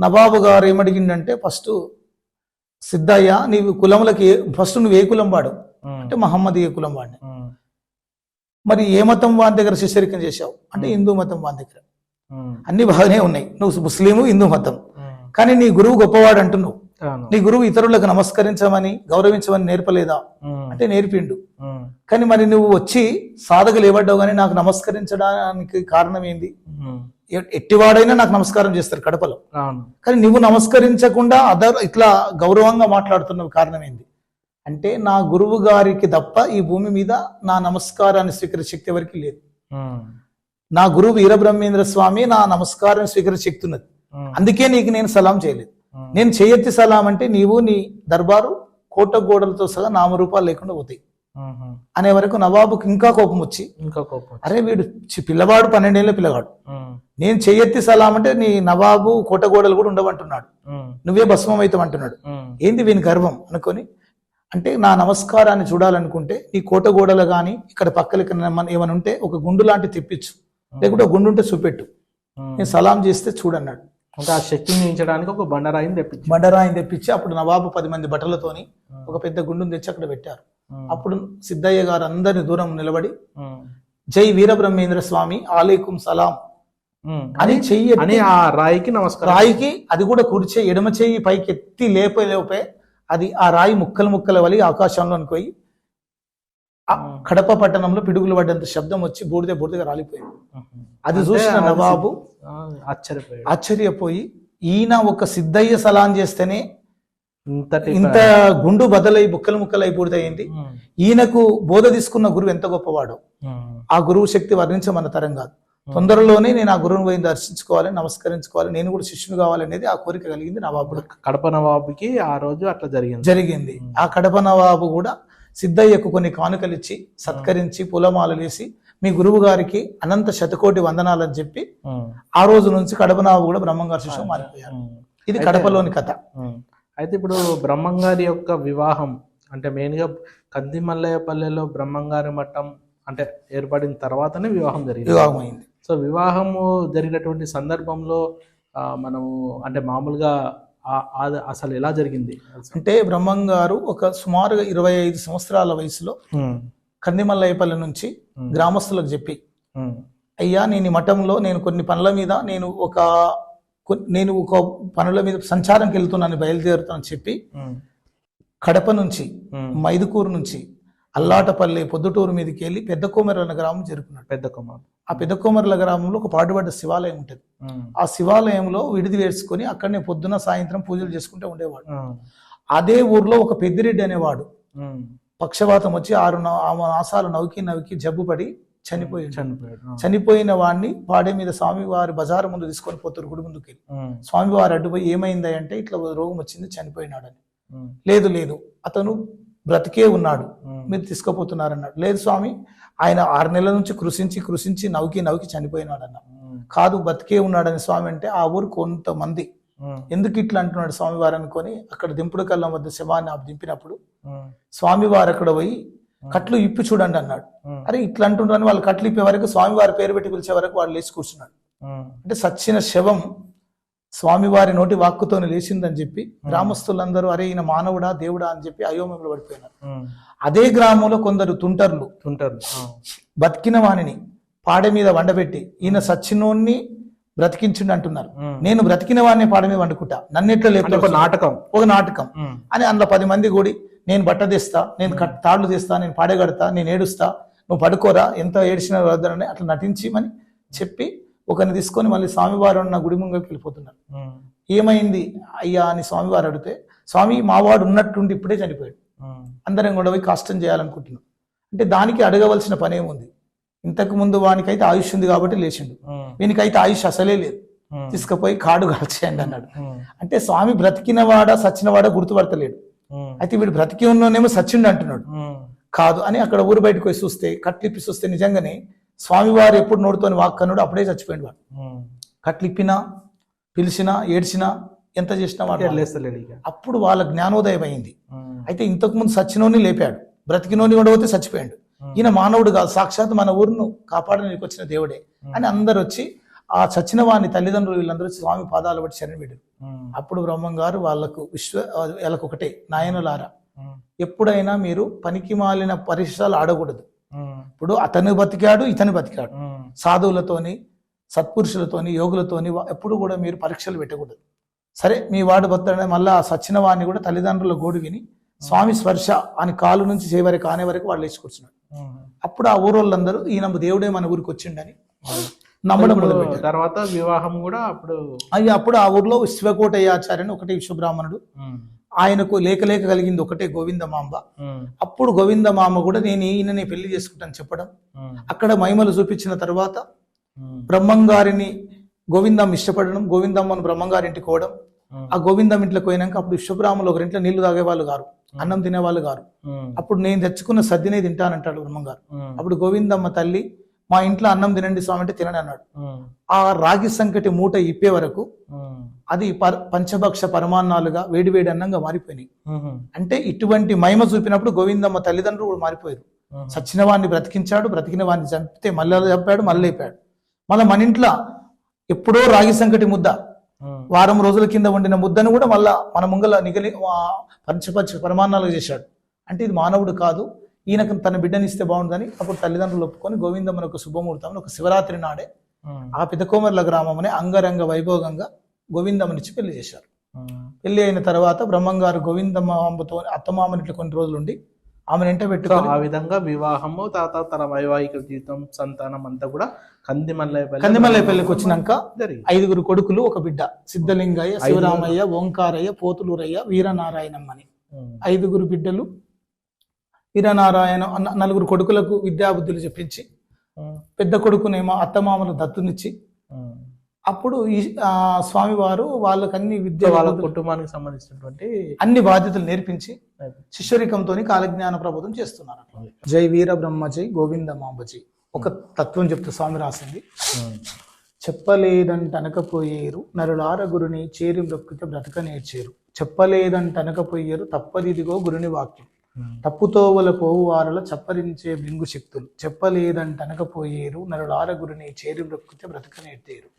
నవాబు గారు ఏమడిగిందంటే ఫస్ట్ సిద్ధయ్య నీవు కులములకి ఫస్ట్ నువ్వు ఏ కులం వాడు అంటే మహమ్మదీయ కులం వాడిని. మరి ఏ మతం వాని దగ్గర శిష్యరికం చేశావు అంటే హిందూ మతం వాని దగ్గర. అన్ని బాగానే ఉన్నాయి, నువ్వు ముస్లిము హిందూ మతం, కానీ నీ గురువు గొప్పవాడు అంటున్నావు. నీ గురువు ఇతరులకు నమస్కరించమని గౌరవించమని నేర్పలేదా అంటే నేర్పిండు. కానీ మరి నువ్వు వచ్చి సాధకు లేవడ్డావు కానీ నాకు నమస్కరించడానికి కారణం ఏంది? ఎట్టివాడైనా నాకు నమస్కారం చేస్తారు కడపలో, కానీ నువ్వు నమస్కరించకుండా ఇట్లా గౌరవంగా మాట్లాడుతున్న కారణం ఏంది అంటే నా గురువు గారికి తప్ప ఈ భూమి మీద నా నమస్కారాన్ని స్వీకరించే శక్తి ఎవరికి లేదు. నా గురువు వీరబ్రహ్మేంద్ర స్వామి నా నమస్కారాన్ని స్వీకరించే శక్తి ఉన్నది, అందుకే నీకు నేను సలాం చేయలేదు. నేను చేయెత్తి సలాం అంటే నీవు నీ దర్బారు కోట గోడలతో సహా నామరూపాలు లేకుండా పోతాయి అనే వరకు నవాబుకి ఇంకా కోపం వచ్చి అరే వీడు పిల్లవాడు 12 ఏళ్ళ పిల్లవాడు, నేను చెయ్యెత్తి సలాం అంటే నీ నవాబు కోట గోడలు కూడా ఉండవంటున్నాడు, నువ్వే భస్మం అవుతామంటున్నాడు, ఏంది వీని గర్వం అనుకొని అంటే నా నమస్కారాన్ని చూడాలనుకుంటే ఈ కోట గోడలు కానీ ఇక్కడ పక్కల ఏమైనా ఉంటే ఒక గుండు లాంటి తెప్పించు, లేకుంటే గుండు ఉంటే చూపెట్టు, నేను సలాం చేస్తే చూడన్నాడు. అంటే ఆ శక్తిని నించడానికి ఒక బండరాయిని తెప్పించి అప్పుడు నవాబు 10 మంది బట్టలతోని ఒక పెద్ద గుండును తెచ్చి అక్కడ పెట్టారు. అప్పుడు సిద్ధయ్య గారు అందరిని దూరం నిలబడి జై వీరబ్రహ్మేంద్ర స్వామి ఆలేకుం సలాం అని చెయ్యి అని ఆ రాయికి నమస్కారం, రాయికి అది కూడా కూర్చే ఎడమ చెయ్యి పైకి ఎత్తి లేపే అది ఆ రాయి ముక్కలు వలి ఆకాశంలోనికి పోయి కడప పట్టణంలో పిడుగులు పడ్డంత శబ్దం వచ్చి బూడిదగా రాలిపోయింది. అది చూసిన నవాబు ఆశ్చర్యపోయాడు. ఆశ్చర్యపోయి ఈయన ఒక సిద్ధయ్య సలాం చేస్తేనే ఇంతటి ఇంత గుండు బదలై బుక్కలు ముక్కలై పూర్తయింది. ఈయనకు బోధ తీసుకున్న గురువు ఎంత గొప్పవాడో ఆ గురువు శక్తి వర్ణించమన్న తరం కాదు. తొందరలోనే నేను ఆ గురువుని పోయి దర్శించుకోవాలి, నమస్కరించుకోవాలి, నేను కూడా శిష్యుని కావాలనేది ఆ కోరిక కలిగింది నవాబుడు. కడప నవాబుకి ఆ రోజు అట్లా జరిగింది. ఆ కడప నవాబు కూడా సిద్ధయ్యకు కొన్ని కానుకలు ఇచ్చి సత్కరించి పూలమాలలు వేసి మీ గురువు గారికి అనంత శతకోటి వందనాలని చెప్పి ఆ రోజు నుంచి కడప నవాబు కూడా బ్రహ్మంగారి శిష్యుడు మారిపోయారు. ఇది కడపలోని కథ. అయితే ఇప్పుడు బ్రహ్మంగారి యొక్క వివాహం అంటే మెయిన్గా కందిమల్లయ్యపల్లెలో బ్రహ్మంగారి మఠం అంటే ఏర్పడిన తర్వాతనే వివాహం అయింది. సో వివాహము జరిగినటువంటి సందర్భంలో మనము అంటే మామూలుగా అసలు ఎలా జరిగింది అంటే బ్రహ్మంగారు ఒక సుమారుగా 25 సంవత్సరాల వయసులో కందిమల్లయ్యపల్లి నుంచి గ్రామస్తులకు చెప్పి, అయ్యా నేను ఈ మఠంలో నేను కొన్ని పనుల మీద నేను ఒక పనుల మీద సంచారంకి వెళ్తున్నాను, బయలుదేరుతానని చెప్పి కడప నుంచి మైదుకూరు నుంచి అల్లాటపల్లి పొద్దుటూరు మీదకి వెళ్ళి పెద్ద కోమర్ల గ్రామం చేరుకున్నాడు. ఆ పెద్ద కోమర్ల గ్రామంలో ఒక పాడుబడ్డ శివాలయం ఉంటుంది. ఆ శివాలయంలో విడిది వేసుకొని అక్కడనే పొద్దున సాయంత్రం పూజలు చేసుకుంటూ ఉండేవాడు. అదే ఊర్లో ఒక పెద్దిరెడ్డి అనేవాడు పక్షవాతం వచ్చి 6 మాసాలు నవ్వుకి జబ్బు పడి చనిపోయాడు. చనిపోయిన వాడిని పాడే మీద స్వామివారి బజారు ముందు తీసుకొని పోతారు గుడి ముందుకు వెళ్ళి. స్వామివారు అడ్డుపోయి ఏమైంది అంటే ఇట్లా రోగం వచ్చింది చనిపోయినాడని. లేదు అతను బ్రతికే ఉన్నాడు, మీరు తీసుకుపోతున్నారన్నాడు. లేదు స్వామి, ఆయన 6 నెలల నుంచి కృషించి నవ్వుకి చనిపోయినాడు అన్న. కాదు బ్రతికే ఉన్నాడని స్వామి అంటే ఆ ఊరు కొంతమంది ఎందుకు ఇట్లా అంటున్నాడు స్వామివారు అనుకొని అక్కడ దింపుడు కళ్ళం వద్ద శవాన్ని దింపినప్పుడు స్వామివారు అక్కడ పోయి కట్లు ఇప్పి చూడండి అన్నాడు. అరే ఇట్లా అంటున్నారని వాళ్ళు కట్లు ఇప్పే వరకు స్వామివారి పేరు పెట్టి పిలిచే వరకు వాళ్ళు లేచి కూర్చున్నాడు. అంటే సచ్చిన శవం స్వామివారి నోటి వాక్కుతోనే లేచిందని చెప్పి గ్రామస్తులందరూ అరే ఈయన మానవుడా దేవుడా అని చెప్పి అయోమయంలో పడిపోయినారు. అదే గ్రామంలో కొందరు తుంటర్లు బతికిన వాణిని పాడ మీద వండబెట్టి ఈయన సచ్చినోన్ని బ్రతికించుండి అంటున్నారు. నేను బ్రతికిన వాడిని పాడ మీద వండుకుంటా, నన్నెట్లా లేపు ఒక నాటకం అని అందులో 10 మంది కూడి నేను బట్ట తీస్తా, నేను తాళ్లు తీస్తా, నేను పాడగడతా, నేను ఏడుస్తా, నువ్వు పడుకోరా, ఎంత ఏడ్చిన వద్దరని అట్లా నటించిమని చెప్పి ఒకరిని తీసుకొని మళ్ళీ స్వామివారు ఉన్న గుడి ముంగకి వెళ్ళిపోతున్నారు. ఏమైంది అయ్యా అని స్వామివారు అడిగితే, స్వామి మావాడు ఉన్నట్టుండి ఇప్పుడే చనిపోయాడు, అందరం కూడా పోయి కష్టం చేయాలనుకుంటున్నాం. అంటే దానికి అడగవలసిన పని ఏముంది, ఇంతకు ముందు వానికైతే ఆయుష్ ఉంది కాబట్టి లేచిండు, వీనికైతే ఆయుష్ అసలే లేదు, తీసుకుపోయి కాడు కాల్చేయండి అన్నాడు. అంటే స్వామి బ్రతికినవాడా సచ్చినవాడా గుర్తుపడతలేడు. అయితే వీడు బ్రతికి ఉన్నోనేమో సచ్చిండు అంటున్నాడు. కాదు అని అక్కడ ఊరు బయటకు పోయి చూస్తే కట్లిప్పి చూస్తే నిజంగానే స్వామివారు ఎప్పుడు నోడుతోని వాక్కన్నాడు అప్పుడే చచ్చిపోయింది వాడు. కట్లిప్పినా పిలిచినా ఏడ్చినా ఎంత చేసినా వాడు అప్పుడు వాళ్ళ జ్ఞానోదయం అయింది. అయితే ఇంతకు ముందు సచ్చినోని లేపాడు, బ్రతికినోని కూడా పోతే చచ్చిపోయాడు. ఈయన మానవుడు కాదు, సాక్షాత్ మన ఊరును కాపాడడానికి వచ్చిన దేవుడే అని అందరు వచ్చి ఆ చచ్చిన వాడిని తల్లిదండ్రులు వీళ్ళందరూ స్వామి పాదాలు బట్టి శరణి పెట్టారు. అప్పుడు బ్రహ్మంగారు వాళ్ళకు వాళ్ళకు ఒకటే, నాయనులారా ఎప్పుడైనా మీరు పనికి మాలిన పరిసరాలు ఆడకూడదు. ఇప్పుడు అతను బతికాడు ఇతను బతికాడు, సాధువులతోని సత్పురుషులతోని యోగులతోని ఎప్పుడు కూడా మీరు పరీక్షలు పెట్టకూడదు. సరే మీ వాడు బతాడని మళ్ళీ ఆ సచ్చిన వాడిని కూడా తల్లిదండ్రుల గోడు విని స్వామి స్పర్శ అని కాలు నుంచి చేయవరకు ఆనే వరకు వాళ్ళు లేచి కూర్చున్నాడు. అప్పుడు ఆ ఊరోళ్ళందరూ ఈయన దేవుడే మన ఊరికి వచ్చిండని నమ్మడం మొదలుపెట్టారు. తర్వాత వివాహం కూడా అప్పుడు ఆ ఊర్లో శివకోటయ్యాచార్య అని ఒకటి విశ్వబ్రాహ్మణుడు, ఆయనకు లేక కలిగింది ఒకటే గోవిందమాంబ. అప్పుడు గోవిందమాంబ కూడా నేను ఈయనని పెళ్లి చేసుకుంటాను చెప్పడం, అక్కడ మహిమలు చూపించిన తర్వాత బ్రహ్మంగారిని గోవిందమ్మ ఇష్టపడడం, గోవిందమ్మను బ్రహ్మంగారి ఇంటికి పోవడం. ఆ గోవిందం ఇంట్లోకి పోయినాక అప్పుడు విశ్వబ్రాహ్మణులు ఒకరింట్లో నీళ్లు తాగేవాళ్ళు గారు, అన్నం తినేవాళ్ళు గారు. అప్పుడు నేను తెచ్చుకున్న సద్దినే తింటానంటాడు బ్రహ్మంగారు. అప్పుడు గోవిందమ్మ తల్లి మా ఇంట్లో అన్నం తినండి స్వామి అంటే తినని అన్నాడు. ఆ రాగి సంకటి మూట ఇప్పే వరకు అది పంచభక్ష పరమాన్నాలుగా వేడివేడి అన్నంగా మారిపోయినాయి. అంటే ఇటువంటి మహిమ చూపినప్పుడు గోవిందమ్మ తల్లిదండ్రులు కూడా మారిపోయారు. సచ్చిన వాడిని బ్రతికించాడు, బ్రతికిన వాడిని చంపితే మళ్ళీ చంపాడు, మళ్ళీ అయిపోయాడు. మళ్ళీ మన ఇంట్లో ఎప్పుడో రాగి సంకటి ముద్ద, వారం రోజుల కింద వండిన ముద్దను కూడా మళ్ళా మన ముంగల నిగలి పంచపక్ష పరమాన్నాలుగా చేశాడు. అంటే ఇది మానవుడు కాదు, ఈయనకు తన బిడ్డనిస్తే బాగుంటుందని అప్పుడు తల్లిదండ్రులు ఒప్పుకొని గోవిందమ్మని ఒక శుభముహూర్తం ఒక శివరాత్రి నాడే ఆ పితకోమర్ల గ్రామం అంగరంగ వైభోగంగా గోవిందమ్మనిచ్చి పెళ్లి చేశారు. పెళ్లి అయిన తర్వాత బ్రహ్మంగారు గోవిందమ్మ అత్తమామని ఇట్లా కొన్ని రోజులు ఉండి ఆమెను ఎంట సో పెట్టుకొని ఆ విధంగా వివాహము తర్వాత తన వైవాహిక జీవితం సంతానం అంతా కూడా కందిమల్లైపల్లికి వచ్చినాక జరిగింది. 5 కొడుకులు ఒక బిడ్డ, సిద్ధలింగయ్య, శివరామయ్య, ఓంకారయ్య, పోతులూరయ్య, వీరనారాయణమ్మని 5 బిడ్డలు. వీరనారాయణ 4 కొడుకులకు విద్యాబుద్ధులు చెప్పించి పెద్ద కొడుకునేమో అత్తమామలు దత్తునిచ్చి అప్పుడు ఈ స్వామివారు వాళ్ళకి అన్ని వాళ్ళ కుటుంబానికి సంబంధించినటువంటి అన్ని బాధ్యతలు నేర్పించి శిష్యరికంతో కాలజ్ఞాన ప్రబోధం చేస్తున్నారు. జై వీర బ్రహ్మ జై గోవింద మాంబజీ. ఒక తత్వం చెప్తూ స్వామి రాసింది. చెప్పలేదంటనకపోయేరు నరులార గురుని చేరి బ్రతుకుతే బ్రతక నేర్చేరు. చెప్పలేదంటనకపోయేరు తప్పదిదిగో గురుని వాక్యం. తప్పుతోవల పోవు వారల చప్పరించే బింగు శక్తులు. చెప్పలేదంటనకపోయేరు నరులార గురుని చేరి బ్రతుకుతే బ్రతక నేర్చేరు.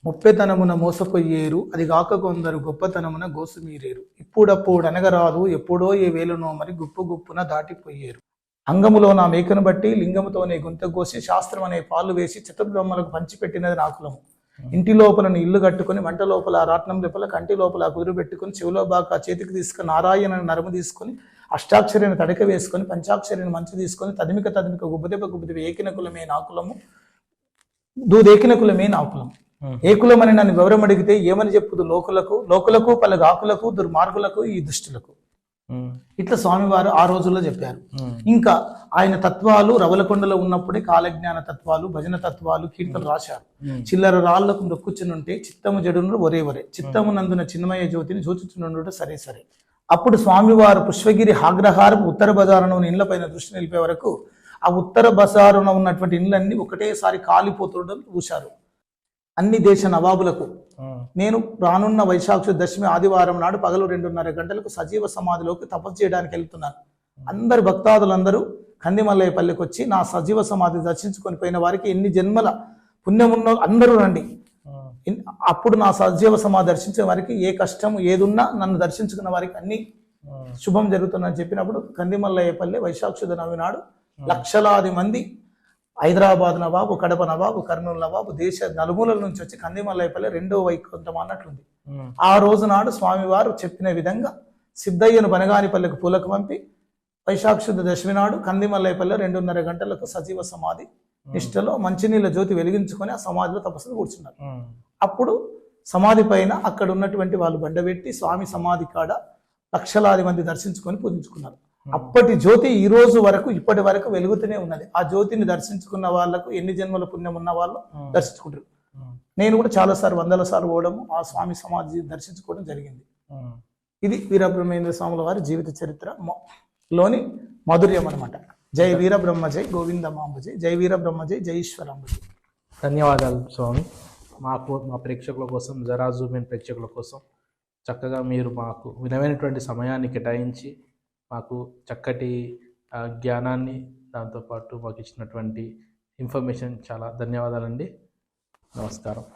ముప్పెతనమున మోసపోయేరు అదిగాక కొందరు గొప్పతనమున గోసుమీరేరు. ఇప్పుడప్పుడు అనగరాదు ఎప్పుడో ఏ వేలునో మరి గుప్పున దాటిపోయేరు. అంగములో నా మేకను బట్టి లింగముతోనే గుంత కోసి శాస్త్రం అనే పాలు వేసి చతుర్బ్రహ్మలకు పంచిపెట్టినది నాకులము. ఇంటి లోపలను ఇల్లు కట్టుకుని వంట లోపల రాట్నం లోపల కంటి లోపల కుదురు పెట్టుకుని చెవిలో బాగా చేతికి తీసుకుని నారాయణ నరము తీసుకొని అష్టాక్షరిని తడక వేసుకొని పంచాక్షరిని మంచి తీసుకొని తదిమిక గుబ్బదెబ్బ ఏకిన కులమే నాకులము దూదేకిన కులమే నాకులము. ఏ కులమని నన్ను వివరం అడిగితే ఏమని చెప్పుదు లోకులకు పలగాకులకు దుర్మార్గులకు ఈ దుష్టులకు. ఇట్లా స్వామివారు ఆ రోజుల్లో చెప్పారు. ఇంకా ఆయన తత్వాలు రవలకొండలో ఉన్నప్పుడే కాలజ్ఞాన తత్వాలు, భజన తత్వాలు, కీర్తనలు రాశారు. చిల్లర రాళ్లకు నొక్కుచునుంటే చిత్తము జడును ఒరే చిత్తము నందున చిన్మయ జ్యోతిని చూచుచునుండుట సరే. అప్పుడు స్వామివారు పుష్పగిరి ఆగ్రహారం ఉత్తర బజారును ఇండ్ల పైన దృష్టి నిలిపే వరకు ఆ ఉత్తర బజారున ఉన్నటువంటి ఇండ్లన్నీ ఒకటేసారి కాలిపోతుండడం చూశారు. అన్ని దేశ నవాబులకు నేను రానున్న వైశాఖ దశమి ఆదివారం నాడు పగలు 2:30 గంటలకు సజీవ సమాధిలోకి తపస్సు చేయడానికి వెళ్తున్నాను. అందరు భక్తాదులందరూ కందిమల్లయ్యపల్లికి వచ్చి నా సజీవ సమాధి దర్శించుకొని పోయిన వారికి ఎన్ని జన్మల పుణ్యమున్న అందరూ రండి. అప్పుడు నా సజీవ సమాధి దర్శించిన వారికి ఏ కష్టం ఏదున్నా నన్ను దర్శించుకున్న వారికి అన్ని శుభం జరుగుతుందని చెప్పినప్పుడు కందిమల్లయ్యపల్లి వైశాఖ నవమి నాడు లక్షలాది మంది హైదరాబాద్ నవాబు, కడప నవాబు, కర్నూలు నవాబు దేశ నలుమూలల నుంచి వచ్చి కందిమల్లయ్యపల్లి 2వ వైకుంఠం అన్నట్లుంది. ఆ రోజు నాడు స్వామివారు చెప్పిన విధంగా సిద్ధయ్యను బనగానిపల్లికి పూలకు పంపి వైశాఖ దశమి నాడు కందిమల్లయ్యపల్లి 2:30 గంటలకు సజీవ సమాధి నిష్టలో మంచినీళ్ళ జ్యోతి వెలిగించుకొని ఆ సమాధిలో తపస్సులు కూర్చున్నారు. అప్పుడు సమాధి పైన అక్కడ ఉన్నటువంటి వాళ్ళు బండబెట్టి స్వామి సమాధి కాడ లక్షలాది మంది దర్శించుకొని పూజించుకున్నారు. అప్పటి జ్యోతి ఈ రోజు వరకు ఇప్పటి వరకు వెలుగుతూనే ఉన్నది. ఆ జ్యోతిని దర్శించుకున్న వాళ్ళకు ఎన్ని జన్మల పుణ్యం ఉన్న వాళ్ళు దర్శించుకుంటారు. నేను కూడా చాలాసార్లు 100ల సార్లు పోవడము ఆ స్వామి సమాధి దర్శించుకోవడం జరిగింది. ఇది వీరబ్రహ్మేంద్ర స్వాముల వారి జీవిత చరిత్రలోని మాధుర్యం అనమాట. జై వీరబ్రహ్మ జై గోవింద మాంబజీ. జై వీరబ్రహ్మ జై జై ఈశ్వరాంబజీ. ధన్యవాదాలు స్వామి. మా ప్రేక్షకుల కోసం, జరాజూమిన్ ప్రేక్షకుల కోసం చక్కగా మీరు మాకు విలువైనటువంటి సమయాన్ని కేటాయించి మాకు చక్కటి జ్ఞానాన్ని దాంతోపాటు మాకు ఇచ్చినటువంటి ఇన్ఫర్మేషన్ చాలా ధన్యవాదాలండి. నమస్కారం.